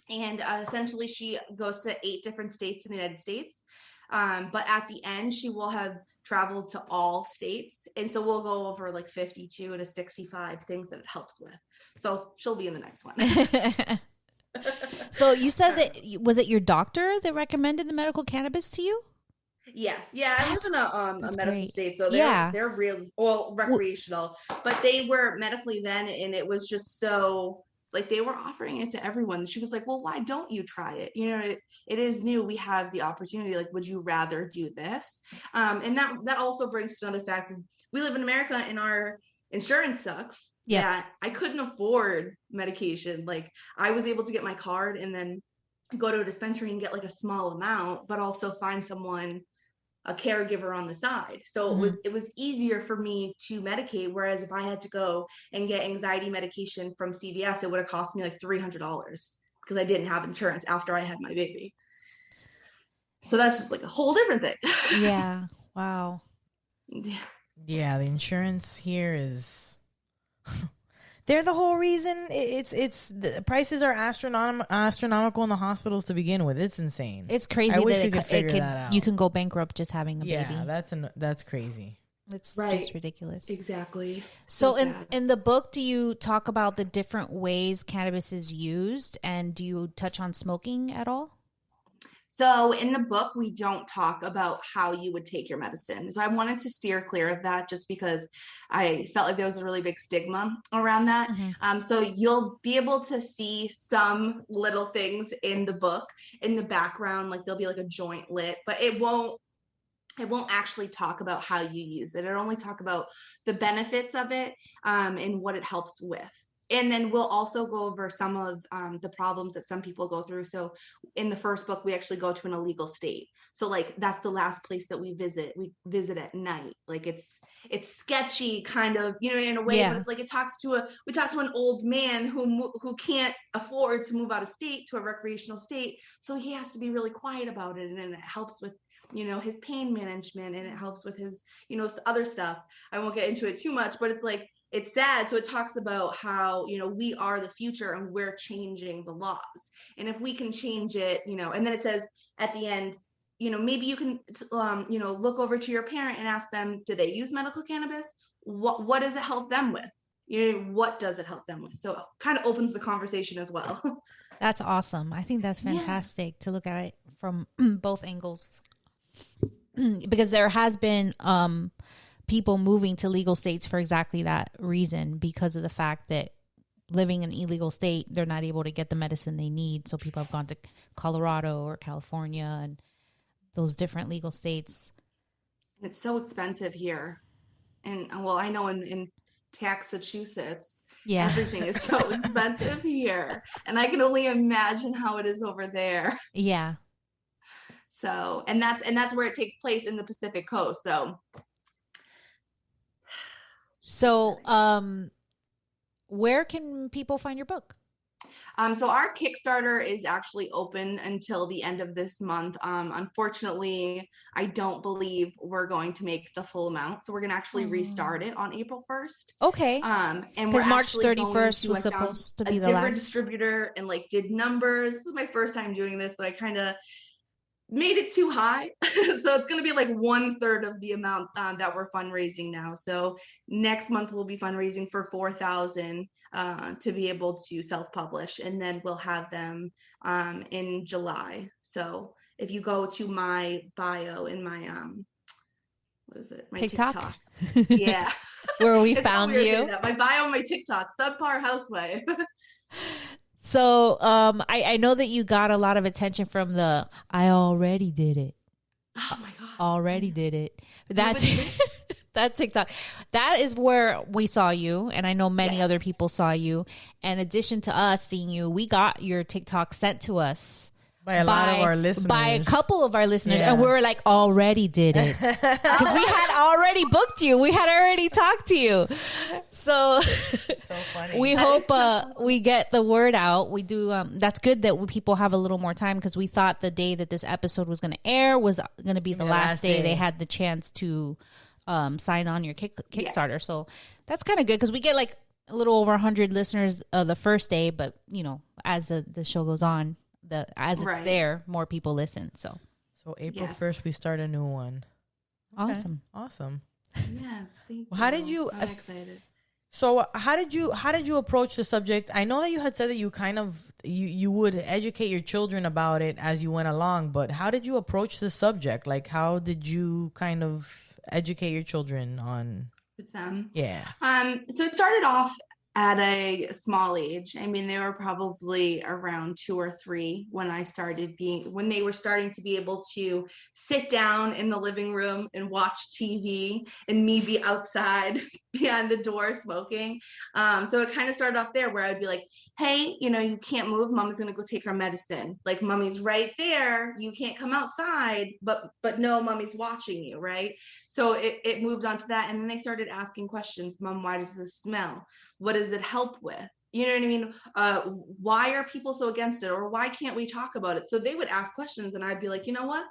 And essentially she goes to 8 different states in the United States. But at the end, she will have traveled to all states. And so we'll go over like 52 to 65 things that it helps with. So she'll be in the next one. So you said that, was it your doctor that recommended the medical cannabis to you? Yes. Yeah. I live in a medical great. state. So Yeah. they're really, well, recreational, but they were medically then. And it was just so like, they were offering it to everyone. She was like, well, why don't you try it? You know, it is new. We have the opportunity. Like, would you rather do this? And that also brings to another fact. We live in America and our insurance sucks. Yeah. That I couldn't afford medication. Like, I was able to get my card and then go to a dispensary and get like a small amount, but also find someone, a caregiver on the side. So it was easier for me to medicate. Whereas if I had to go and get anxiety medication from CVS, it would have cost me like $300 because I didn't have insurance after I had my baby. So that's just like a whole different thing. Yeah. Wow. Yeah, the insurance here is they're the whole reason. It's the prices are astronomical in the hospitals to begin with. It's insane. It's crazy I wish that we could figure that out. you can go bankrupt just having a baby. Yeah, that's crazy. It's Right. just ridiculous. Exactly. So sad. in the book, do you talk about the different ways cannabis is used, and do you touch on smoking at all? So in the book, we don't talk about how you would take your medicine. So I wanted to steer clear of that just because I felt like there was a really big stigma around that. So you'll be able to see some little things in the book in the background, like there'll be like a joint lit, but it won't actually talk about how you use it. It'll only talk about the benefits of it and what it helps with. And then we'll also go over some of the problems that some people go through. So in the first book, we actually go to an illegal state. So like, that's the last place that we visit. We visit at night. Like it's sketchy kind of, you know, in a way, but it's like, we talk to an old man who can't afford to move out of state to a recreational state. So he has to be really quiet about it. And then it helps with, you know, his pain management, and it helps with his, you know, other stuff. I won't get into it too much, but it's like, it's sad. So it talks about how, you know, we are the future and we're changing the laws. And if we can change it, you know, and then it says at the end, you know, maybe you can, you know, look over to your parent and ask them, do they use medical cannabis? What does it help them with? You know, what does it help them with? So it kind of opens the conversation as well. That's awesome. I think that's fantastic to look at it from both angles. Because there has been people moving to legal states for exactly that reason, because of the fact that living in an illegal state, they're not able to get the medicine they need. So people have gone to Colorado or California and those different legal states. It's so expensive here. And well, I know in Massachusetts, everything is so expensive here. And I can only imagine how it is over there. Yeah. So, and that's where it takes place, in the Pacific Coast. So, where can people find your book? So our Kickstarter is actually open until the end of this month. Unfortunately, I don't believe we're going to make the full amount. So we're going to actually restart it on April 1st. Okay. And we're March actually 31st was supposed to be the different last distributor and like did numbers. This is my first time doing this, so I kind of made it too high. So it's going to be like 1/3 of the amount that we're fundraising now. So next month we'll be fundraising for $4,000 to be able to self-publish, and then we'll have them in July. So if you go to my bio in my what is it, my TikTok. Yeah. Where we found you. My bio on my TikTok, Subpar Housewife. So I know that you got a lot of attention from the I already did it. Oh my God. Already did it. That's that TikTok. That is where we saw you. And I know many other people saw you. In addition to us seeing you, we got your TikTok sent to us. By a lot of our listeners. By a couple of our listeners. Yeah. And we were like, already did it. Because we had already booked you. We had already talked to you. So, funny. We hope we get the word out. We do. That's good that people have a little more time, because we thought the day that this episode was going to air was going to be the last day they had the chance to sign on your Kickstarter. Yes. So that's kind of good, because we get like a little over 100 listeners the first day. But, as the show goes on, it's there, more people listen. So April 1st, we start a new one. Okay. Awesome. Yes, thank you. Well, how did you? I'm excited. So how did you approach the subject? I know that you had said that you kind of you would educate your children about it as you went along, but how did you approach the subject? Like, how did you kind of educate your children on With them? Yeah. So it started off at a small age. I mean, they were probably around 2 or 3 when they were starting to be able to sit down in the living room and watch TV, and me be outside behind the door smoking. So it kind of started off there, where I'd be like, hey, you can't move. Mama's going to go take her medicine. Like, mommy's right there. You can't come outside, but no, mommy's watching you. Right. So it moved on to that. And then they started asking questions. Mom, why does this smell? What does it help with? You know what I mean? Why are people so against it? Or why can't we talk about it? So they would ask questions, and I'd be like, you know what?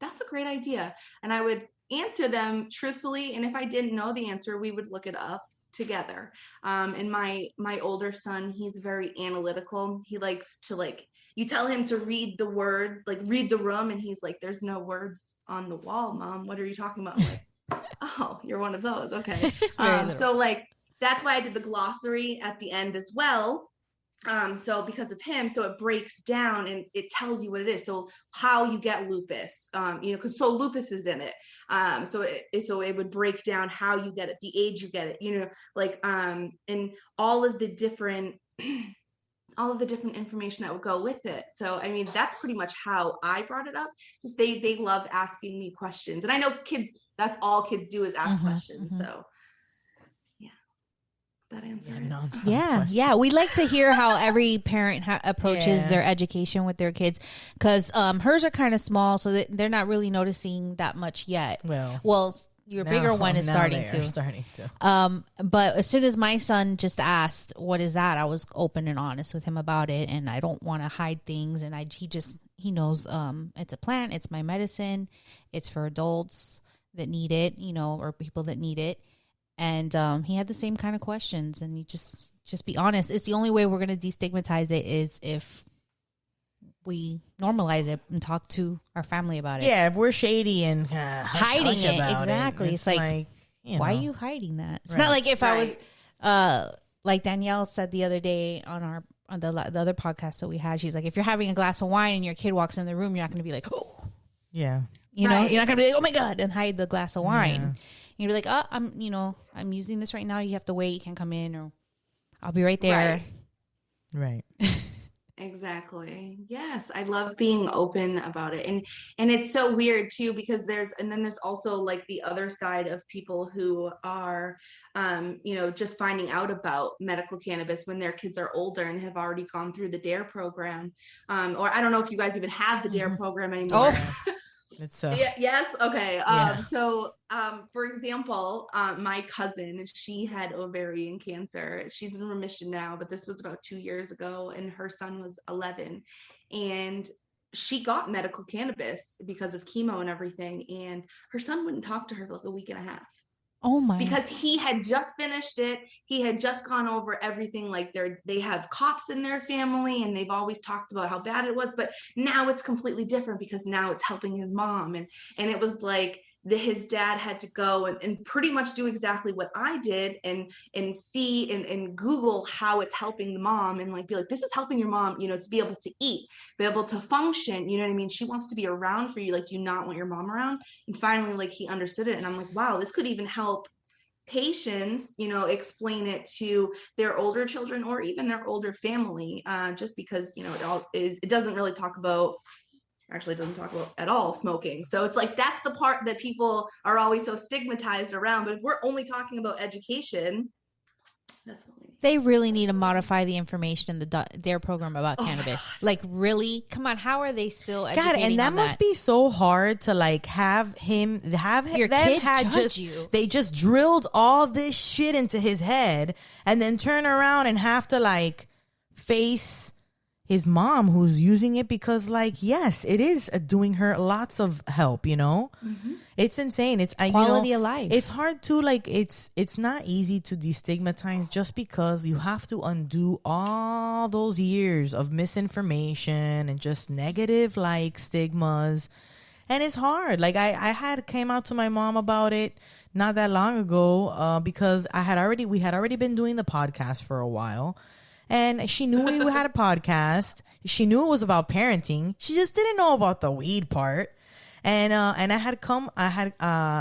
That's a great idea. And I would answer them truthfully. And if I didn't know the answer, we would look it up together. And my older son, he's very analytical. He likes to, you tell him to read the word, read the room, and he's like, there's no words on the wall, Mom. What are you talking about? I'm like, oh, you're one of those. Okay. So that's why I did the glossary at the end as well. So because of him, so it breaks down and it tells you what it is. So how you get lupus, because lupus is in it. So it would break down how you get it, the age you get it, and all of the different information that would go with it. So, I mean, that's pretty much how I brought it up. Just they love asking me questions, and I know kids, that's all kids do is ask questions. So. That answer. Yeah. We like to hear how every parent approaches their education with their kids, because hers are kind of small, so they're not really noticing that much yet. Well, your bigger one is starting to. But as soon as my son just asked, "What is that?" I was open and honest with him about it, and I don't want to hide things. And he knows it's a plant. It's my medicine. It's for adults that need it, or people that need it. And he had the same kind of questions, and you just be honest. It's the only way we're going to destigmatize it is if we normalize it and talk to our family about it. Yeah, if we're shady and hiding it, exactly. It's like why are you hiding that? It's not like if I was like Danielle said the other day on the other podcast that we had. She's like, if you're having a glass of wine and your kid walks in the room, you're not going to be like, oh, yeah, you're not going to be like, oh my God, and hide the glass of wine. Yeah. You're like, oh, I'm using this right now. You have to wait. You can't come in, or I'll be right there. Right. Exactly. Yes. I love being open about it. And it's so weird too, because there's also like the other side of people who are, just finding out about medical cannabis when their kids are older and have already gone through the DARE program. Or I don't know if you guys even have the DARE program anymore. Oh. It's yes. Okay. So, for example, my cousin, she had ovarian cancer. She's in remission now, but this was about 2 years ago, and her son was 11, and she got medical cannabis because of chemo and everything. And her son wouldn't talk to her for like a week and a half. Oh my! Because he had just finished it. He had just gone over everything. Like they have cops in their family, and they've always talked about how bad it was. But now it's completely different, because now it's helping his mom. And it was like his dad had to go and pretty much do exactly what I did, and see and Google how it's helping the mom, and like be like, this is helping your mom, to be able to eat, be able to function. You know what I mean? She wants to be around for you. Like, do you not want your mom around? And finally, like, he understood it. And I'm like, wow, this could even help patients, explain it to their older children or even their older family, just because, it doesn't really talk about, actually it doesn't talk about at all smoking. So it's like, that's the part that people are always so stigmatized around. But if we're only talking about education, that's what we need. They really need to modify the information in their program about cannabis. Like, really? Come on, how are they still educating God, and that on must be so hard to like have Your them kid had judge just you. they just drilled all this shit into his head and then turn around and have to like face his mom who's using it because like, yes, it is doing her lots of help, It's insane. It's quality of life. It's hard to like, it's not easy to destigmatize just because you have to undo all those years of misinformation and just negative like stigmas. And it's hard. Like I came out to my mom about it not that long ago, because we had already been doing the podcast for a while. And she knew we had a podcast. She knew it was about parenting. She just didn't know about the weed part. And I had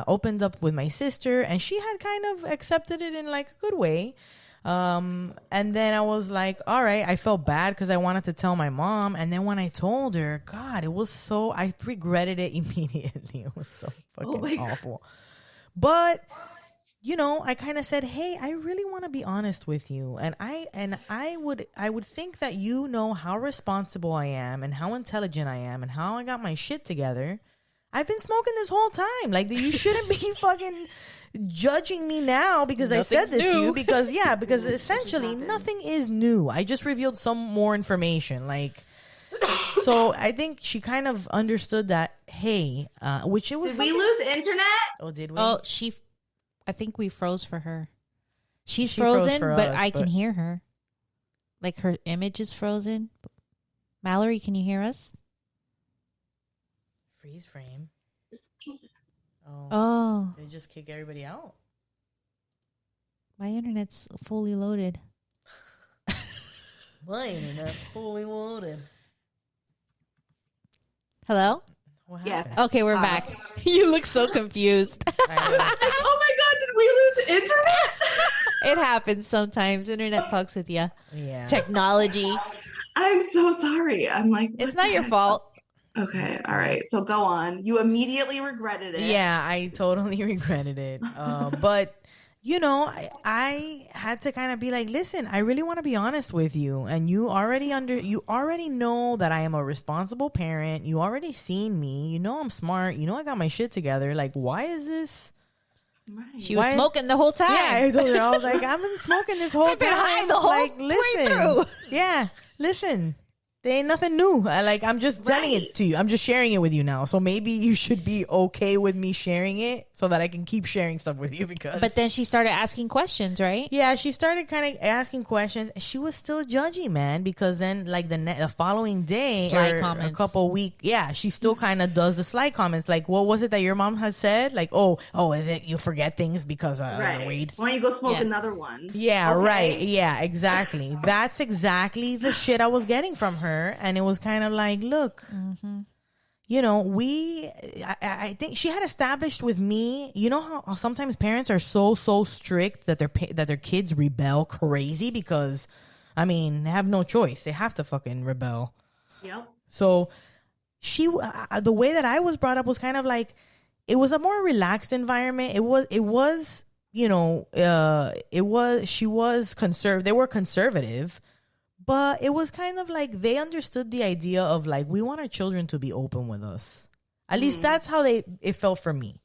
opened up with my sister, and she had kind of accepted it in like a good way. And then I was like, all right, I felt bad because I wanted to tell my mom. And then when I told her, God, I regretted it immediately. It was so fucking awful. But I kind of said, hey, I really want to be honest with you. And I would think that how responsible I am and how intelligent I am and how I got my shit together. I've been smoking this whole time. Like, you shouldn't be fucking judging me now because I said this to you because essentially nothing is new. I just revealed some more information. Like, so I think she kind of understood that, hey, which it was. Did we lose internet? Oh, did we? Oh, I think we froze for her. She's frozen, but I can hear her. Like, her image is frozen. Mallory, can you hear us? Freeze frame. Oh. They just kick everybody out. My internet's fully loaded. My internet's fully loaded. Hello? Yes. Okay, we're back. You look so confused. Oh my God, did we lose internet? It happens sometimes. Internet fucks with you. Yeah. Technology. I'm so sorry. I'm like, it's not your fault. Okay, all right. So go on. You immediately regretted it. Yeah, I totally regretted it. But I had to kind of be like, listen, I really want to be honest with you, and you already know that I am a responsible parent. You already seen me. I'm smart. I got my shit together. Like, why is this? Right. She was smoking the whole time. Yeah, I told her. I was like, I've been smoking this whole time. I've been high the whole way through. Yeah, listen. There ain't nothing new. I'm just telling it to you. I'm just sharing it with you now. So maybe you should be okay with me sharing it so that I can keep sharing stuff with you because... But then she started asking questions, right? Yeah, she started kind of asking questions. She was still judgy, man, because then like the following day or a couple weeks, she still kind of does the slight comments. Like, what was it that your mom had said? Like, oh, is it you forget things because of weed? Why don't you go smoke another one? Yeah, okay. Right. Yeah, exactly. That's exactly the shit I was getting from her. And it was kind of like, look, I think she had established with me, how sometimes parents are so strict that their kids rebel crazy because, they have no choice. They have to fucking rebel. Yep. So the way that I was brought up was kind of like, it was a more relaxed environment. She was conservative. They were conservative. But it was kind of like they understood the idea of like, we want our children to be open with us. At least that's how it felt for me.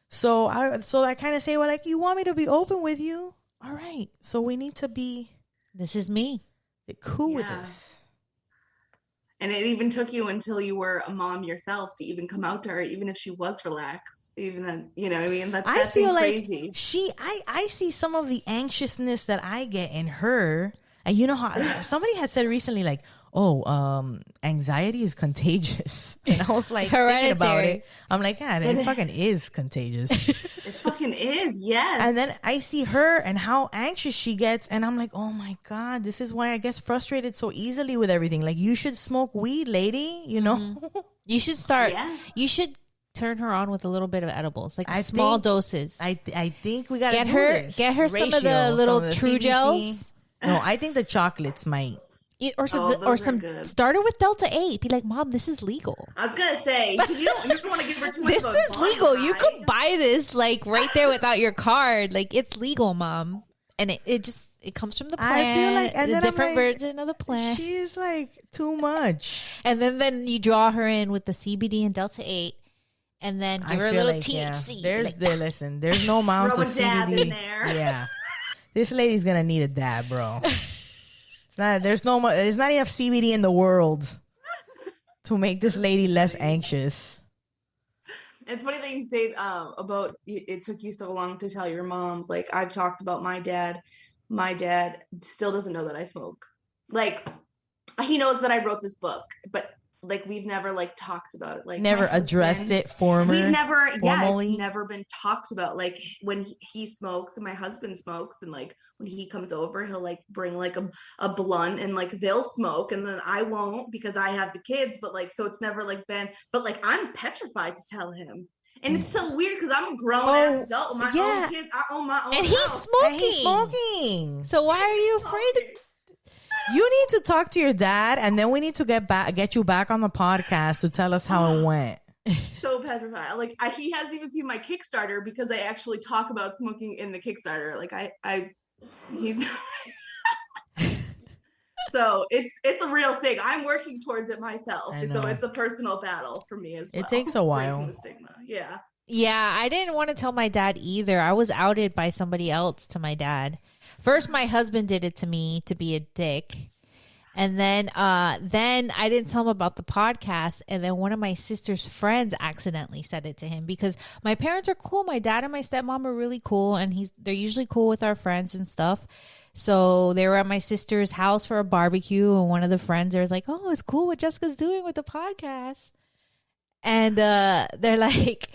So I kind of say, well, like, you want me to be open with you? All right. So we need to be. This is me. Cool with this. And it even took you until you were a mom yourself to even come out to her, even if she was relaxed. Even then, I feel crazy. Like I see some of the anxiousness that I get in her. And you know how somebody had said recently, like, anxiety is contagious. And I was like, thinking about it. I'm like, God, it fucking is contagious. It fucking is, yes. And then I see her and how anxious she gets. And I'm like, oh my God, this is why I get frustrated so easily with everything. Like, you should smoke weed, lady, You should start. Yeah. You should turn her on with a little bit of edibles, like I small think- doses. I think we gotta get do her this. get her some of Ratio, the little some of the True CBC. Gels. No, I think the chocolates might. Or those are some good. starter with Delta 8. Be like, Mom, this is legal. I was gonna say, 'cause you don't want to give her too much. This of a is body legal. You high. could buy this like right there without your card. Like it's legal, Mom. And it comes from the plant. I feel like, and a then different I'm like, version of the plant. she's like too much. And then you draw her in with the CBD and Delta 8, and then give her a feel little like, yeah, THC. there's listen. There's no amounts Throw of a dab CBD in there. Yeah, this lady's gonna need a dab, bro. It's not. There's not enough CBD in the world to make this lady less anxious. It's funny that you say about it took you so long to tell your mom. Like I've talked about my dad. My dad still doesn't know that I smoke. Like he knows that I wrote this book, but like we've never like talked about it. Like Never addressed it formally. We've never, formally. it's never been talked about. Like when he smokes and my husband smokes, and like when he comes over, he'll like bring like a blunt and like they'll smoke, and then I won't because I have the kids. But like, so it's never like been. But like, I'm petrified to tell him, and it's so weird because I'm a grown ass adult with my own kids. I own my own. And he's house. smoking. And he's smoking. So why are you afraid of? You need to talk to your dad, and then we need to get you back on the podcast to tell us how it went. So petrified. Like he hasn't even seen my Kickstarter because I actually talk about smoking in the Kickstarter. Like he's not. So it's a real thing. I'm working towards it myself. I So know. it's a personal battle for me as well. It takes a while. Breaking the stigma. Yeah. Yeah, I didn't want to tell my dad either. I was outed by somebody else to my dad. First, my husband did it to me to be a dick. And then I didn't tell him about the podcast. And then one of my sister's friends accidentally said it to him because my parents are cool. My dad and my stepmom are really cool. And they're usually cool with our friends and stuff. So they were at my sister's house for a barbecue. And one of the friends there was like, oh, it's cool what Jessica's doing with the podcast. And they're like,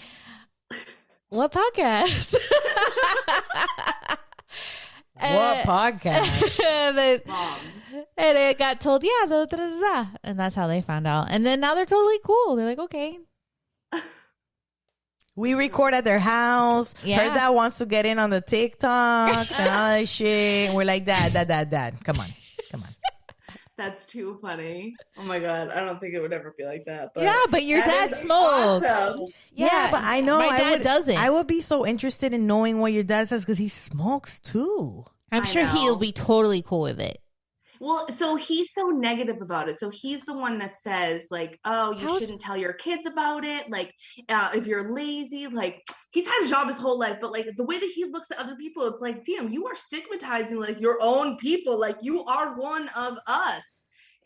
what podcast? What podcast? and it got told, yeah, and that's how they found out. And then now they're totally cool. They're like, okay. We record at their house. Yeah. Her dad wants to get in on the TikToks and all that shit. And we're like, dad. Come on. That's too funny. Oh my God. I don't think it would ever be like that. But Yeah, but your dad is smokes. awesome. Yeah, but I know My dad doesn't. I would be so interested in knowing what your dad says because he smokes too. I'm I sure know. he'll be totally cool with it. Well, so he's so negative about it. So he's the one that says like, oh, you shouldn't tell your kids about it. Like, if you're lazy, like he's had a job his whole life, but like the way that he looks at other people, it's like, damn, you are stigmatizing like your own people. Like you are one of us.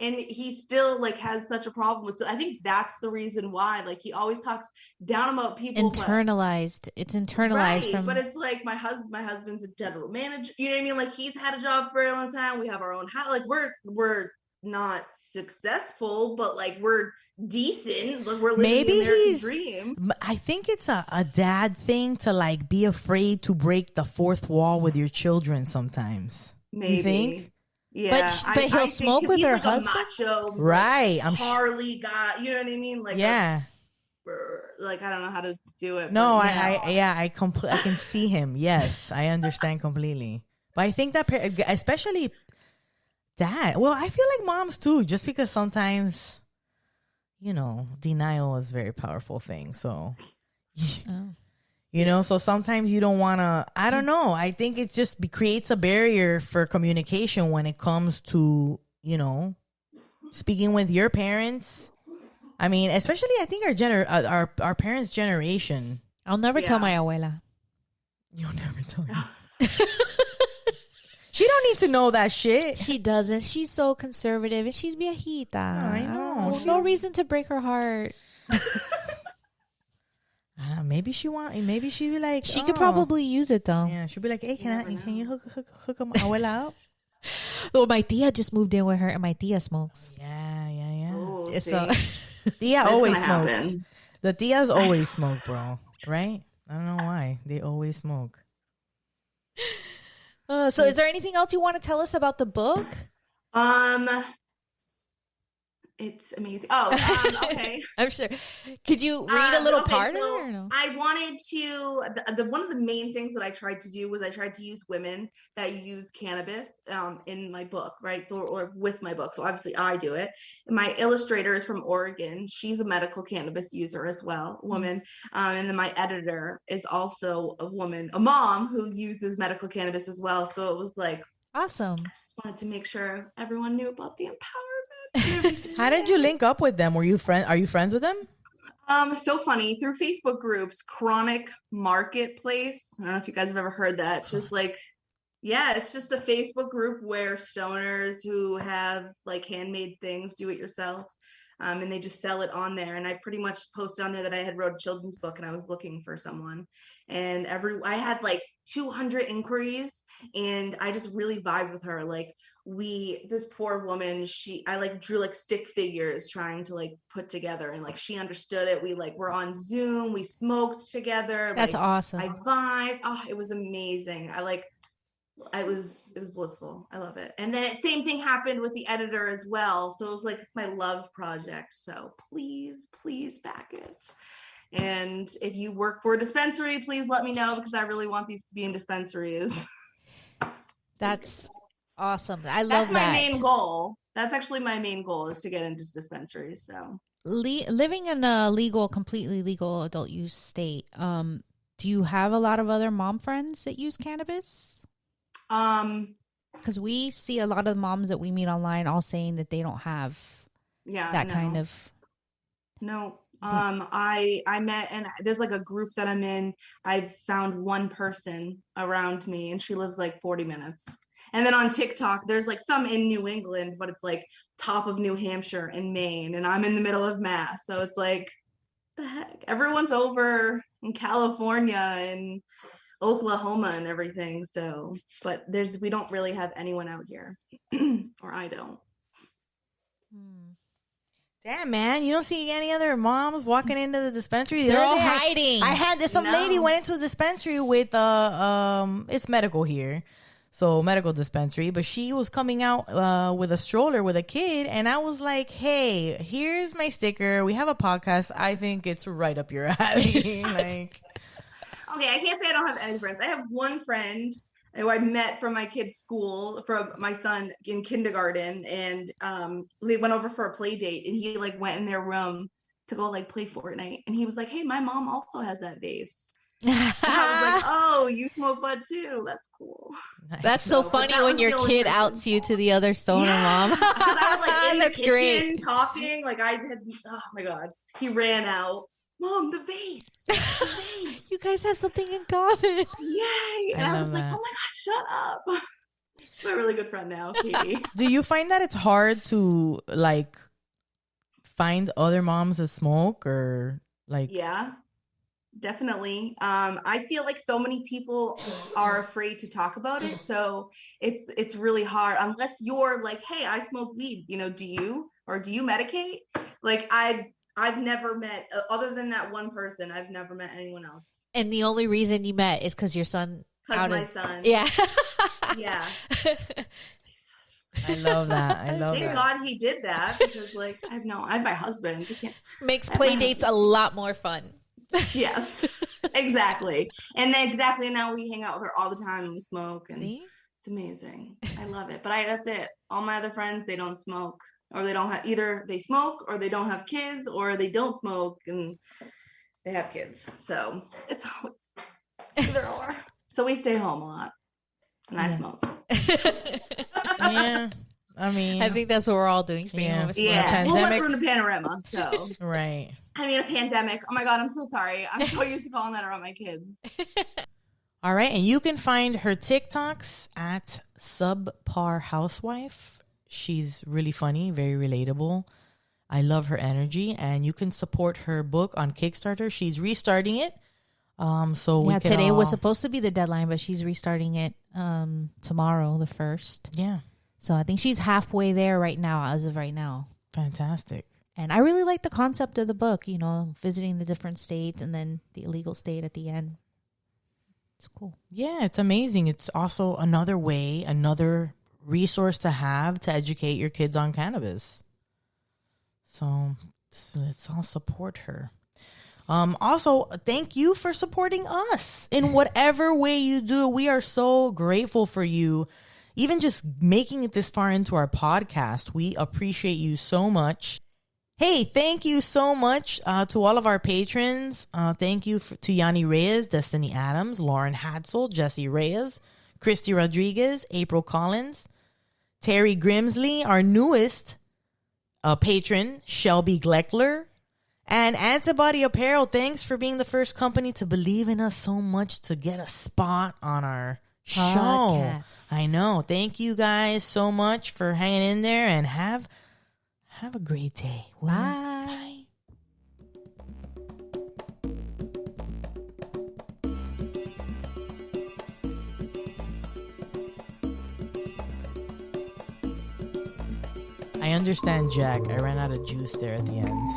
And he still like has such a problem with. So I think that's the reason why. Like he always talks down about people. Internalized. It's internalized Right, from. but it's like my husband's a general manager. You know what I mean? Like he's had a job for a long time. We have our own house. Like we're not successful, but like we're decent. Like we're living Maybe the American he's. dream. I think it's a dad thing to like be afraid to break the fourth wall with your children sometimes. Maybe. You think? Yeah, But he'll think smoke 'cause with he's her like husband? A macho, Right, I'm Harley guy. You know what I mean? Like Yeah. like I don't know how to do it. No, but, I can see him. Yes, I understand completely. But I think that especially dad. Well, I feel like moms too. Just because sometimes, denial is a very powerful thing. So, so sometimes you don't want to. I don't know. I think it just creates a barrier for communication when it comes to speaking with your parents. I mean, especially I think our parents' generation. I'll never tell my abuela. You'll never tell me. She don't need to know that shit. She doesn't. She's so conservative, and she's viejita. I know. No reason to break her heart. Maybe she'd be like, She could probably use it though. Yeah, she'd be like, hey, can you hook my abuela up? Well, my tia just moved in with her, and my tia smokes. Yeah. Oh, So Tia always gonna smokes. happen. The tias always smoke, bro. Right? I don't know why. They always smoke. So is there anything else you want to tell us about the book? It's amazing. Oh, okay. I'm sure. Could you read a little part so of it or no? I wanted to, one of the main things that I tried to do was I tried to use women that use cannabis in my book, right? So, or with my book. So obviously I do it. My illustrator is from Oregon. She's a medical cannabis user as well, woman. And then my editor is also a woman, a mom who uses medical cannabis as well. So it was like, Awesome. I just wanted to make sure everyone knew about the empowerment. How did you link up with them? Are you friends with them? So funny, through Facebook groups, Chronic Marketplace. I don't know if you guys have ever heard that. It's just like, yeah, it's just a Facebook group where stoners who have like handmade things, do it yourself, and they just sell it on there. And I pretty much posted on there that I had wrote a children's book and I was looking for someone. And I had like 200 inquiries, and I just really vibed with her. Like, this poor woman, I like drew like stick figures trying to like put together, and like she understood it. We like were on Zoom, we smoked together. That's like, awesome. I vibed. Oh, it was amazing. It was blissful. I love it. And then same thing happened with the editor as well. So it was like, it's my love project. So please back it. And if you work for a dispensary, please let me know, because I really want these to be in dispensaries. That's awesome. I love that. That's my main goal. That's actually my main goal, is to get into dispensaries. So living in a completely legal adult use state, do you have a lot of other mom friends that use cannabis? Because we see a lot of moms that we meet online all saying that they don't have that kind of. No. I met, and there's like a group that I'm in. I've found one person around me, and she lives like 40 minutes. And then on TikTok, there's like some in New England, but it's like top of New Hampshire and Maine, and I'm in the middle of Mass. So it's like, the heck? Everyone's over in California and Oklahoma and everything. So, but we don't really have anyone out here, or I don't. Damn, man, you don't see any other moms walking into the dispensary? They're all hiding. I had some lady went into a dispensary with it's medical here, so medical dispensary, but she was coming out with a stroller with a kid, and I was like, hey, here's my sticker. We have a podcast. I think it's right up your alley. Like, okay, I can't say I don't have any friends. I have one friend who I met from my kid's school, from my son in kindergarten, and they went over for a play date, and he like went in their room to go like play Fortnite, and he was like, hey, my mom also has that vase. And I was like, oh, you smoke bud too? That's cool. That's so funny when your kid outs you to the other stoner mom. Because I was like in the That's kitchen great. talking, like I had, oh my God, he ran out. Mom, the vase. The vase. You guys have something in common. Yay. And I was like, oh my God, shut up. She's my really good friend now, Katie. do you find that it's hard to like find other moms that smoke, or like? Yeah, definitely. I feel like so many people are afraid to talk about it. So it's really hard, unless you're like, hey, I smoke weed. Do you medicate? Like I've never met, other than that one person, I've never met anyone else. And the only reason you met is because your son My son. Yeah. Yeah. I love that. I love Thank that. God he did that, because like I have my husband. Makes play dates a lot more fun. Yes, exactly. And then exactly now we hang out with her all the time and we smoke, and it's amazing. I love it. But that's it. All my other friends, they don't smoke, or they don't have, either they smoke or they don't have kids, or they don't smoke and they have kids. So it's always either or. So we stay home a lot, and I smoke. Yeah, I mean, I think that's what we're all doing. Staying home. Yeah. Well, let's run a panorama. So right. I mean, a pandemic. Oh my God, I'm so sorry. I'm so used to calling that around my kids. All right, and you can find her TikToks at Subpar Housewife. She's really funny, very relatable. I love her energy, and you can support her book on Kickstarter. She's restarting it. Today was supposed to be the deadline, but she's restarting it tomorrow, the 1st. Yeah. So I think she's halfway there right now, as of right now. Fantastic. And I really like the concept of the book, visiting the different states and then the illegal state at the end. It's cool. Yeah, it's amazing. It's also another resource to have to educate your kids on cannabis. So let's all support her. Also, thank you for supporting us in whatever way you do. We are so grateful for you. Even just making it this far into our podcast, we appreciate you so much. Hey, thank you so much to all of our patrons. Thank you to Yanni Reyes, Destiny Adams, Lauren Hadsel, Jesse Reyes, Christy Rodriguez, April Collins, Terry Grimsley, our newest patron, Shelby Gleckler, and Antibody Apparel. Thanks for being the first company to believe in us so much to get a spot on our show. I know. Thank you guys so much for hanging in there, and have a great day. Bye. I understand, Jack. I ran out of juice there at the end.